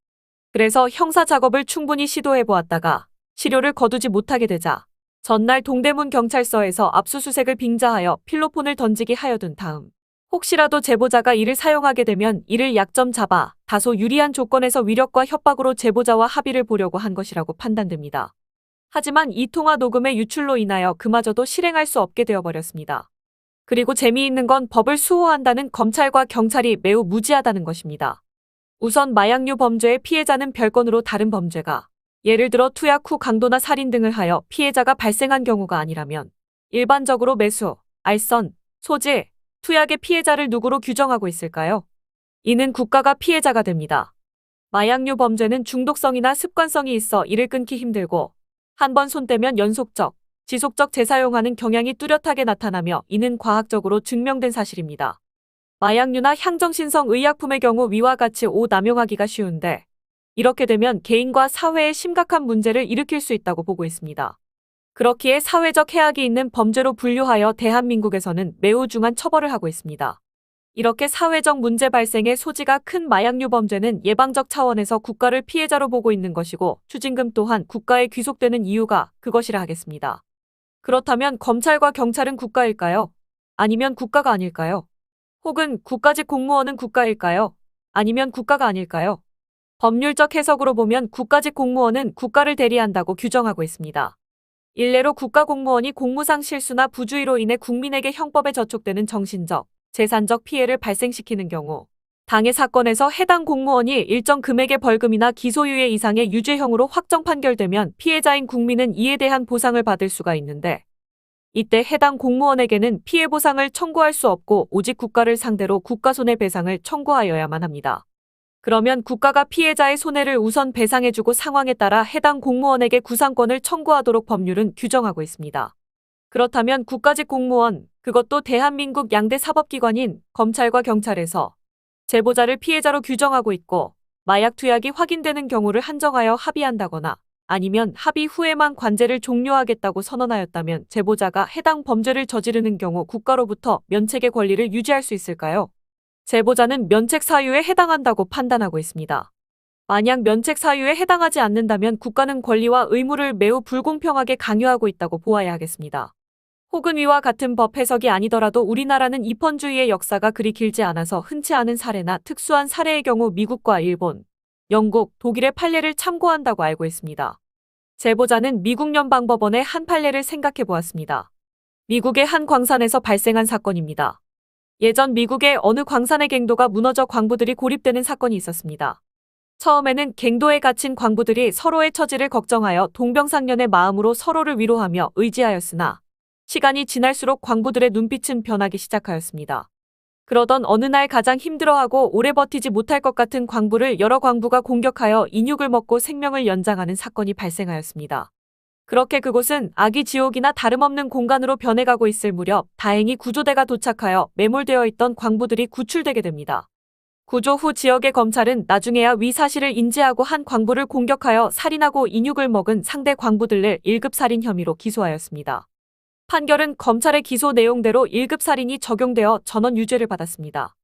그래서 형사 작업을 충분히 시도해보았다가 실효를 거두지 못하게 되자 전날 동대문 경찰서에서 압수수색을 빙자하여 필로폰을 던지게 하여둔 다음 혹시라도 제보자가 이를 사용하게 되면 이를 약점 잡아 다소 유리한 조건에서 위력과 협박으로 제보자와 합의를 보려고 한 것이라고 판단됩니다. 하지만 이 통화 녹음의 유출로 인하여 그마저도 실행할 수 없게 되어버렸습니다. 그리고 재미있는 건 법을 수호한다는 검찰과 경찰이 매우 무지하다는 것입니다. 우선 마약류 범죄의 피해자는 별건으로 다른 범죄가 예를 들어 투약 후 강도나 살인 등을 하여 피해자가 발생한 경우가 아니라면 일반적으로 매수, 알선, 소지, 투약의 피해자를 누구로 규정하고 있을까요? 이는 국가가 피해자가 됩니다. 마약류 범죄는 중독성이나 습관성이 있어 이를 끊기 힘들고 한 번 손 떼면 연속적, 지속적 재사용하는 경향이 뚜렷하게 나타나며 이는 과학적으로 증명된 사실입니다. 마약류나 향정신성 의약품의 경우 위와 같이 남용하기가 쉬운데 이렇게 되면 개인과 사회에 심각한 문제를 일으킬 수 있다고 보고 있습니다. 그렇기에 사회적 해악이 있는 범죄로 분류하여 대한민국에서는 매우 중한 처벌을 하고 있습니다. 이렇게 사회적 문제 발생의 소지가 큰 마약류 범죄는 예방적 차원에서 국가를 피해자로 보고 있는 것이고 추징금 또한 국가에 귀속되는 이유가 그것이라 하겠습니다. 그렇다면 검찰과 경찰은 국가일까요? 아니면 국가가 아닐까요? 혹은 국가직 공무원은 국가일까요? 아니면 국가가 아닐까요? 법률적 해석으로 보면 국가직 공무원은 국가를 대리한다고 규정하고 있습니다. 일례로 국가공무원이 공무상 실수나 부주의로 인해 국민에게 형법에 저촉되는 정신적, 재산적 피해를 발생시키는 경우 당해 사건에서 해당 공무원이 일정 금액의 벌금이나 기소유예 이상의 유죄형으로 확정 판결되면 피해자인 국민은 이에 대한 보상을 받을 수가 있는데 이때 해당 공무원에게는 피해 보상을 청구할 수 없고 오직 국가를 상대로 국가손해배상을 청구하여야만 합니다. 그러면 국가가 피해자의 손해를 우선 배상해주고 상황에 따라 해당 공무원에게 구상권을 청구하도록 법률은 규정하고 있습니다. 그렇다면 국가직 공무원, 그것도 대한민국 양대 사법기관인 검찰과 경찰에서 제보자를 피해자로 규정하고 있고 마약 투약이 확인되는 경우를 한정하여 합의한다거나 아니면 합의 후에만 관제를 종료하겠다고 선언하였다면 제보자가 해당 범죄를 저지르는 경우 국가로부터 면책의 권리를 유지할 수 있을까요? 제보자는 면책 사유에 해당한다고 판단하고 있습니다. 만약 면책 사유에 해당하지 않는다면 국가는 권리와 의무를 매우 불공평하게 강요하고 있다고 보아야 하겠습니다. 혹은 위와 같은 법 해석이 아니더라도 우리나라는 입헌주의의 역사가 그리 길지 않아서 흔치 않은 사례나 특수한 사례의 경우 미국과 일본, 영국, 독일의 판례를 참고한다고 알고 있습니다. 제보자는 미국 연방법원의 한 판례를 생각해 보았습니다. 미국의 한 광산에서 발생한 사건입니다. 예전 미국의 어느 광산의 갱도가 무너져 광부들이 고립되는 사건이 있었습니다. 처음에는 갱도에 갇힌 광부들이 서로의 처지를 걱정하여 동병상련의 마음으로 서로를 위로하며 의지하였으나 시간이 지날수록 광부들의 눈빛은 변하기 시작하였습니다. 그러던 어느 날 가장 힘들어하고 오래 버티지 못할 것 같은 광부를 여러 광부가 공격하여 인육을 먹고 생명을 연장하는 사건이 발생하였습니다. 그렇게 그곳은 아기 지옥이나 다름없는 공간으로 변해가고 있을 무렵 다행히 구조대가 도착하여 매몰되어 있던 광부들이 구출되게 됩니다. 구조 후 지역의 검찰은 나중에야 위 사실을 인지하고 한 광부를 공격하여 살인하고 인육을 먹은 상대 광부들을 1급 살인 혐의로 기소하였습니다. 판결은 검찰의 기소 내용대로 1급 살인이 적용되어 전원 유죄를 받았습니다.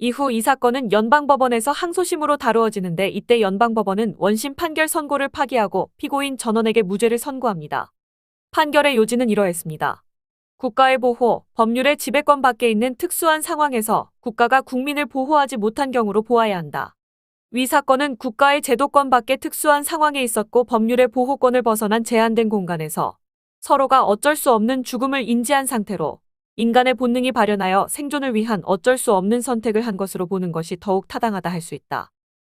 이후 이 사건은 연방법원에서 항소심으로 다루어지는데 이때 연방법원은 원심 판결 선고를 파기하고 피고인 전원에게 무죄를 선고합니다. 판결의 요지는 이러했습니다. 국가의 보호, 법률의 지배권 밖에 있는 특수한 상황에서 국가가 국민을 보호하지 못한 경우로 보아야 한다. 위 사건은 국가의 제도권 밖의 특수한 상황에 있었고 법률의 보호권을 벗어난 제한된 공간에서 서로가 어쩔 수 없는 죽음을 인지한 상태로 인간의 본능이 발현하여 생존을 위한 어쩔 수 없는 선택을 한 것으로 보는 것이 더욱 타당하다 할 수 있다.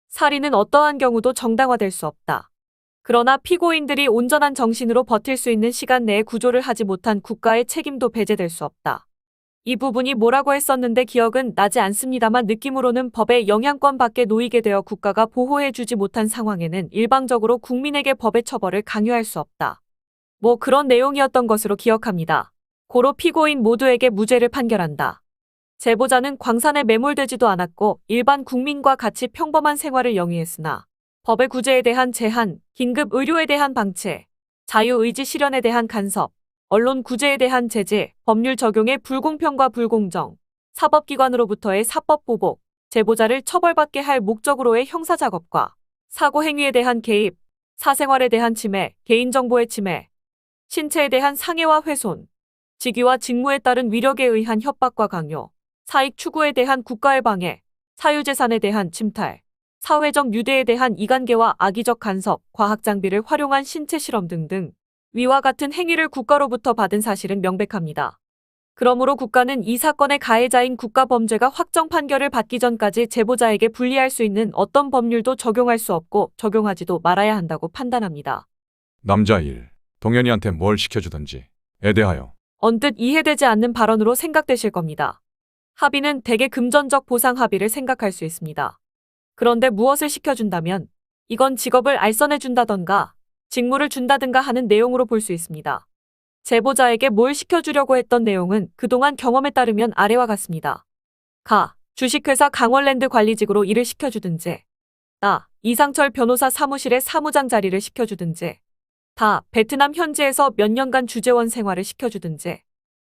살인은 어떠한 경우도 정당화될 수 없다. 그러나 피고인들이 온전한 정신으로 버틸 수 있는 시간 내에 구조를 하지 못한 국가의 책임도 배제될 수 없다. 이 부분이 뭐라고 했었는데 기억은 나지 않습니다만 느낌으로는 법의 영향권 밖에 놓이게 되어 국가가 보호해주지 못한 상황에는 일방적으로 국민에게 법의 처벌을 강요할 수 없다. 뭐 그런 내용이었던 것으로 기억합니다. 고로 피고인 모두에게 무죄를 판결한다. 제보자는 광산에 매몰되지도 않았고 일반 국민과 같이 평범한 생활을 영위했으나 법의 구제에 대한 제한, 긴급 의료에 대한 방치, 자유의지 실현에 대한 간섭, 언론 구제에 대한 제재, 법률 적용의 불공평과 불공정, 사법기관으로부터의 사법보복, 제보자를 처벌받게 할 목적으로의 형사작업과 사고행위에 대한 개입, 사생활에 대한 침해, 개인정보의 침해, 신체에 대한 상해와 훼손, 직위와 직무에 따른 위력에 의한 협박과 강요, 사익 추구에 대한 국가의 방해, 사유재산에 대한 침탈, 사회적 유대에 대한 이간계와 악의적 간섭, 과학장비를 활용한 신체 실험 등등 위와 같은 행위를 국가로부터 받은 사실은 명백합니다. 그러므로 국가는 이 사건의 가해자인 국가범죄가 확정 판결을 받기 전까지 제보자에게 불리할 수 있는 어떤 법률도 적용할 수 없고 적용하지도 말아야 한다고 판단합니다. 남자 1. 동현이한테 뭘 시켜주든지 에 대하여 언뜻 이해되지 않는 발언으로 생각되실 겁니다. 합의는 대개 금전적 보상 합의를 생각할 수 있습니다. 그런데 무엇을 시켜준다면 이건 직업을 알선해준다던가 직무를 준다든가 하는 내용으로 볼 수 있습니다. 제보자에게 뭘 시켜주려고 했던 내용은 그동안 경험에 따르면 아래와 같습니다. 가. 주식회사 강원랜드 관리직으로 일을 시켜주든지 나. 이상철 변호사 사무실에 사무장 자리를 시켜주든지 다. 베트남 현지에서 몇 년간 주재원 생활을 시켜주든지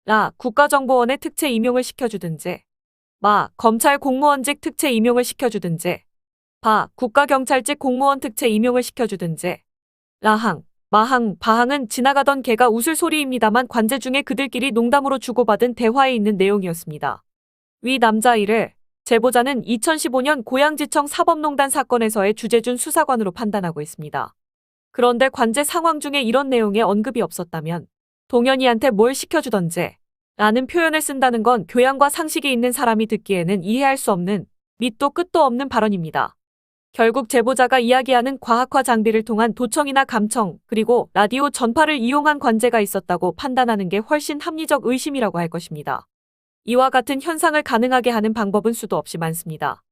라. 국가정보원의 특채 임용을 시켜주든지 마. 검찰 공무원직 특채 임용을 시켜주든지 바. 국가경찰직 공무원 특채 임용을 시켜주든지 라항, 마항, 바항은 지나가던 개가 웃을 소리입니다만 관제 중에 그들끼리 농담으로 주고받은 대화에 있는 내용이었습니다. 위 남자 1을 제보자는 2015년 고양지청 사법농단 사건에서의 주재준 수사관으로 판단하고 있습니다. 그런데 관제 상황 중에 이런 내용의 언급이 없었다면 동현이한테 뭘 시켜주던지 라는 표현을 쓴다는 건 교양과 상식이 있는 사람이 듣기에는 이해할 수 없는 밑도 끝도 없는 발언입니다. 결국 제보자가 이야기하는 과학화 장비를 통한 도청이나 감청 그리고 라디오 전파를 이용한 관제가 있었다고 판단하는 게 훨씬 합리적 의심이라고 할 것입니다. 이와 같은 현상을 가능하게 하는 방법은 수도 없이 많습니다.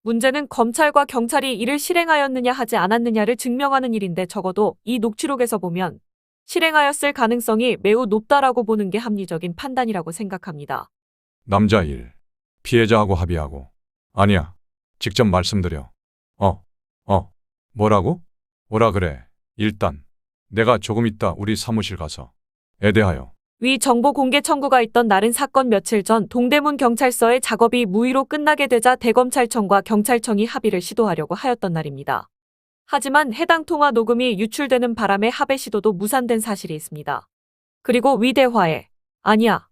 문제는 검찰과 경찰이 이를 실행하였느냐 하지 않았느냐를 증명하는 일인데 적어도 이 녹취록에서 보면 실행하였을 가능성이 매우 높다라고 보는 게 합리적인 판단이라고 생각합니다. 남자 1. 피해자하고 합의하고. 아니야. 직접 말씀드려. 뭐라고? 오라 그래. 일단 내가 조금 있다 우리 사무실 가서. 대하여. 위 정보 공개 청구가 있던 날은 사건 며칠 전 동대문 경찰서의 작업이 무의로 끝나게 되자 대검찰청과 경찰청이 합의를 시도하려고 하였던 날입니다. 하지만 해당 통화 녹음이 유출되는 바람에 합의 시도도 무산된 사실이 있습니다. 그리고 위 대화에 아니야.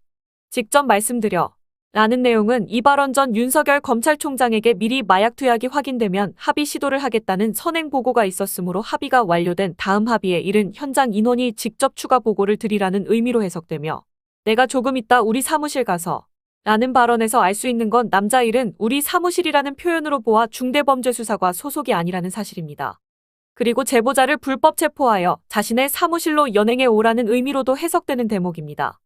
직접 말씀드려. 라는 내용은 이 발언 전 윤석열 검찰총장에게 미리 마약 투약이 확인되면 합의 시도를 하겠다는 선행 보고가 있었으므로 합의가 완료된 다음 합의에 이른 현장 인원이 직접 추가 보고를 드리라는 의미로 해석되며 내가 조금 있다 우리 사무실 가서 라는 발언에서 알 수 있는 건 남자 1은 우리 사무실이라는 표현으로 보아 중대범죄수사과 소속이 아니라는 사실입니다. 그리고 제보자를 불법 체포하여 자신의 사무실로 연행해 오라는 의미로도 해석되는 대목입니다.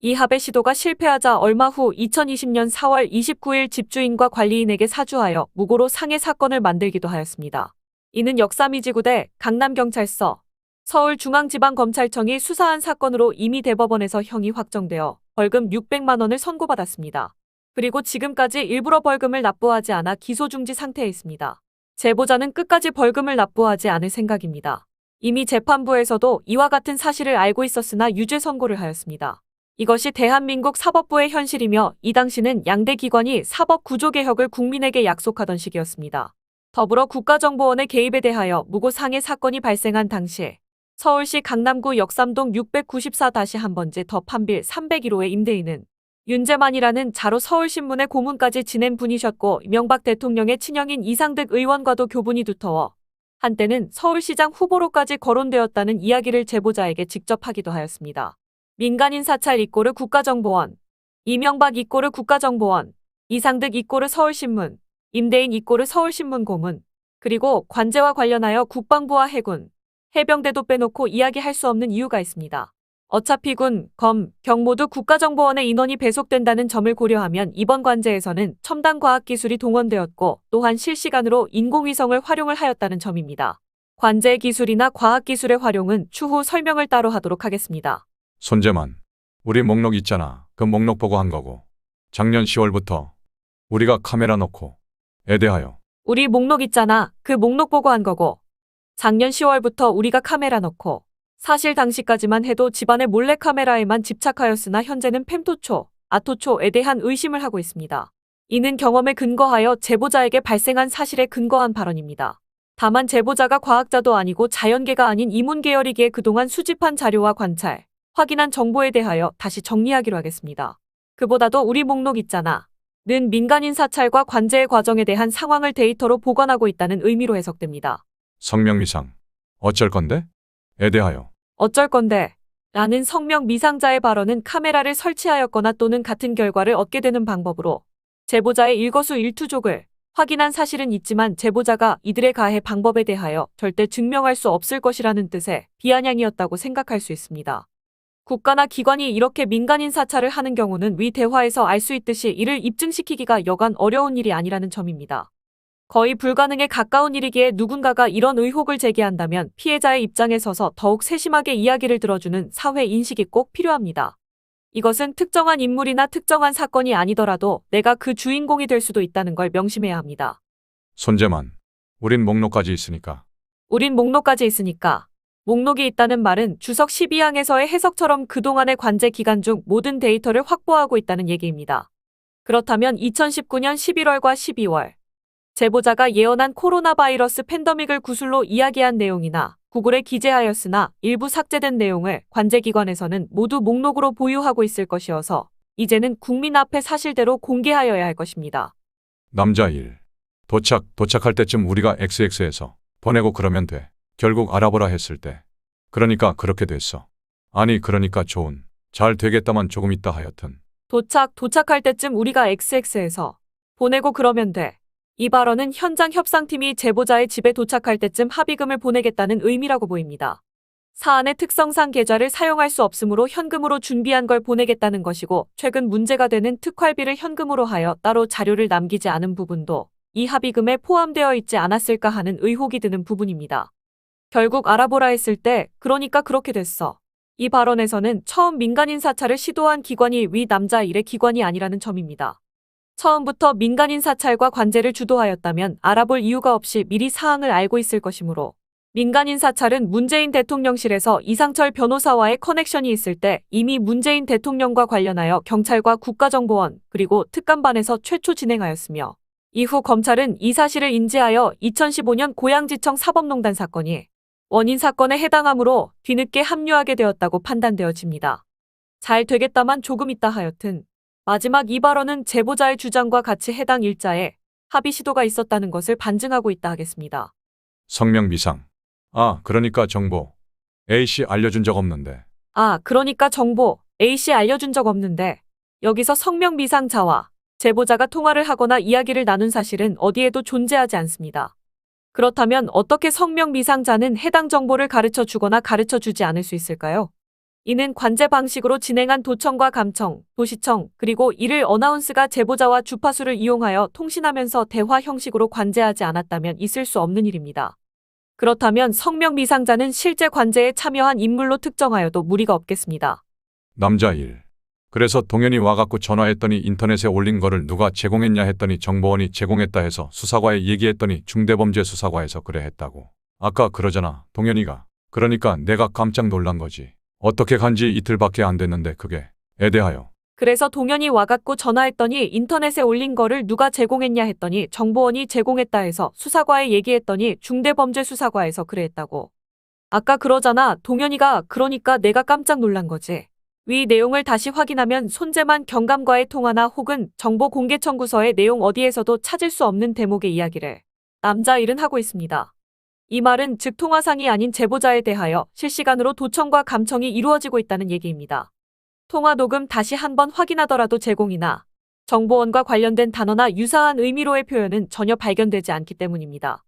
이 합의 시도가 실패하자 얼마 후 2020년 4월 29일 집주인과 관리인에게 사주하여 무고로 상해 사건을 만들기도 하였습니다. 이는 역삼이지구대 강남경찰서, 서울중앙지방검찰청이 수사한 사건으로 이미 대법원에서 형이 확정되어 벌금 600만 원을 선고받았습니다. 그리고 지금까지 일부러 벌금을 납부하지 않아 기소 중지 상태에 있습니다. 제보자는 끝까지 벌금을 납부하지 않을 생각입니다. 이미 재판부에서도 이와 같은 사실을 알고 있었으나 유죄 선고를 하였습니다. 이것이 대한민국 사법부의 현실이며 이 당시는 양대 기관이 사법 구조개혁을 국민에게 약속하던 시기였습니다. 더불어 국가정보원의 개입에 대하여 무고 상해 사건이 발생한 당시 서울시 강남구 역삼동 694-1번지 더 판빌 301호의 임대인은 윤재만이라는 자로 서울신문의 고문까지 지낸 분이셨고 이명박 대통령의 친형인 이상득 의원과도 교분이 두터워 한때는 서울시장 후보로까지 거론되었다는 이야기를 제보자에게 직접 하기도 하였습니다. 민간인 사찰 이꼬르 국가정보원, 이명박 이꼬르 국가정보원, 이상득 이꼬르 서울신문, 임대인 이꼬르 서울신문 고문, 그리고 관제와 관련하여 국방부와 해군, 해병대도 빼놓고 이야기할 수 없는 이유가 있습니다. 어차피 군, 검, 경 모두 국가정보원의 인원이 배속된다는 점을 고려하면 이번 관제에서는 첨단 과학기술이 동원되었고 또한 실시간으로 인공위성을 활용을 하였다는 점입니다. 관제 기술이나 과학기술의 활용은 추후 설명을 따로 하도록 하겠습니다. 손재만. 우리 목록 있잖아. 그 목록 보고 한 거고. 작년 10월부터 우리가 카메라 놓고. 대하여. 우리 목록 있잖아. 그 목록 보고 한 거고. 작년 10월부터 우리가 카메라 넣고 사실 당시까지만 해도 집안의 몰래카메라에만 집착하였으나 현재는 fem토초, 아토초에 대한 의심을 하고 있습니다. 이는 경험에 근거하여 제보자에게 발생한 사실에 근거한 발언입니다. 다만 제보자가 과학자도 아니고 자연계가 아닌 이문계열이기에 그동안 수집한 자료와 관찰, 확인한 정보에 대하여 다시 정리하기로 하겠습니다. 그보다도 우리 목록 있잖아. 는 민간인 사찰과 관제의 과정에 대한 상황을 데이터로 보관하고 있다는 의미로 해석됩니다. 성명미상. 어쩔 건데? 대하여. 어쩔 건데? 라는 성명 미상자의 발언은 카메라를 설치하였거나 또는 같은 결과를 얻게 되는 방법으로 제보자의 일거수일투족을 확인한 사실은 있지만 제보자가 이들의 가해 방법에 대하여 절대 증명할 수 없을 것이라는 뜻의 비아냥이었다고 생각할 수 있습니다. 국가나 기관이 이렇게 민간인 사찰을 하는 경우는 위 대화에서 알 수 있듯이 이를 입증시키기가 여간 어려운 일이 아니라는 점입니다. 거의 불가능에 가까운 일이기에 누군가가 이런 의혹을 제기한다면 피해자의 입장에 서서 더욱 세심하게 이야기를 들어주는 사회 인식이 꼭 필요합니다. 이것은 특정한 인물이나 특정한 사건이 아니더라도 내가 그 주인공이 될 수도 있다는 걸 명심해야 합니다. 손재만. 우린 목록까지 있으니까. 우린 목록까지 있으니까. 목록이 있다는 말은 주석 12항에서의 해석처럼 그동안의 관제 기간 중 모든 데이터를 확보하고 있다는 얘기입니다. 그렇다면 2019년 11월과 12월 제보자가 예언한 코로나 바이러스 팬데믹을 구술로 이야기한 내용이나 구글에 기재하였으나 일부 삭제된 내용을 관제기관에서는 모두 목록으로 보유하고 있을 것이어서 이제는 국민 앞에 사실대로 공개하여야 할 것입니다. 남자 1. 도착할 때쯤 우리가 XX에서 보내고 그러면 돼. 결국 알아보라 했을 때. 그러니까 그렇게 됐어. 아니 그러니까 잘 되겠다만 조금 있다 하여튼. 도착할 때쯤 우리가 XX에서 보내고 그러면 돼. 이 발언은 현장 협상팀이 제보자의 집에 도착할 때쯤 합의금을 보내겠다는 의미라고 보입니다. 사안의 특성상 계좌를 사용할 수 없으므로 현금으로 준비한 걸 보내겠다는 것이고 최근 문제가 되는 특활비를 현금으로 하여 따로 자료를 남기지 않은 부분도 이 합의금에 포함되어 있지 않았을까 하는 의혹이 드는 부분입니다. 결국 알아보라 했을 때 그러니까 그렇게 됐어. 이 발언에서는 처음 민간인 사찰을 시도한 기관이 위 남자 1의 기관이 아니라는 점입니다. 처음부터 민간인 사찰과 관제를 주도하였다면 알아볼 이유가 없이 미리 사항을 알고 있을 것이므로 민간인 사찰은 문재인 대통령실에서 이상철 변호사와의 커넥션이 있을 때 이미 문재인 대통령과 관련하여 경찰과 국가정보원 그리고 특감반에서 최초 진행하였으며 이후 검찰은 이 사실을 인지하여 2015년 고양지청 사법농단 사건이 원인 사건에 해당하므로 뒤늦게 합류하게 되었다고 판단되어집니다. 잘 되겠다만 조금 있다 하여튼 마지막 이 발언은 제보자의 주장과 같이 해당 일자에 합의 시도가 있었다는 것을 반증하고 있다 하겠습니다. 성명 미상. 그러니까 정보. A씨 알려준 적 없는데. 그러니까 정보 A씨 알려준 적 없는데 여기서 성명 미상자와 제보자가 통화를 하거나 이야기를 나눈 사실은 어디에도 존재하지 않습니다. 그렇다면 어떻게 성명 미상자는 해당 정보를 가르쳐 주거나 가르쳐 주지 않을 수 있을까요? 이는 관제 방식으로 진행한 도청과 감청, 도시청, 그리고 이를 어나운스가 제보자와 주파수를 이용하여 통신하면서 대화 형식으로 관제하지 않았다면 있을 수 없는 일입니다. 그렇다면 성명 미상자는 실제 관제에 참여한 인물로 특정하여도 무리가 없겠습니다. 남자 1. 그래서 동현이 와갖고 전화했더니 인터넷에 올린 거를 누가 제공했냐 했더니 정보원이 제공했다 해서 수사과에 얘기했더니 중대범죄수사과에서 그래 했다고. 아까 그러잖아, 동현이가. 그러니까 내가 깜짝 놀란 거지. 어떻게 간지 이틀밖에 안 됐는데 그게. 에 대하여. 그래서 동현이 와갖고 전화했더니 인터넷에 올린 거를 누가 제공했냐 했더니 정보원이 제공했다 해서 수사과에 얘기했더니 중대범죄수사과에서 그래 했다고. 아까 그러잖아, 동현이가. 그러니까 내가 깜짝 놀란 거지. 위 내용을 다시 확인하면 손재만 경감과의 통화나 혹은 정보공개청구서의 내용 어디에서도 찾을 수 없는 대목의 이야기를 남자 1은 하고 있습니다. 이 말은 즉 통화상이 아닌 제보자에 대하여 실시간으로 도청과 감청이 이루어지고 있다는 얘기입니다. 통화 녹음 다시 한번 확인하더라도 제공이나 정보원과 관련된 단어나 유사한 의미로의 표현은 전혀 발견되지 않기 때문입니다.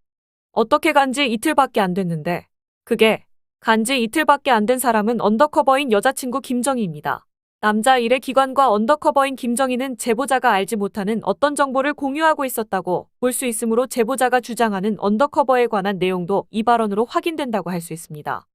어떻게 간지 이틀밖에 안 됐는데 그게 간지 이틀밖에 안 된 사람은 언더커버인 여자친구 김정희입니다. 남자 1의 기관과 언더커버인 김정희는 제보자가 알지 못하는 어떤 정보를 공유하고 있었다고 볼 수 있으므로 제보자가 주장하는 언더커버에 관한 내용도 이 발언으로 확인된다고 할 수 있습니다.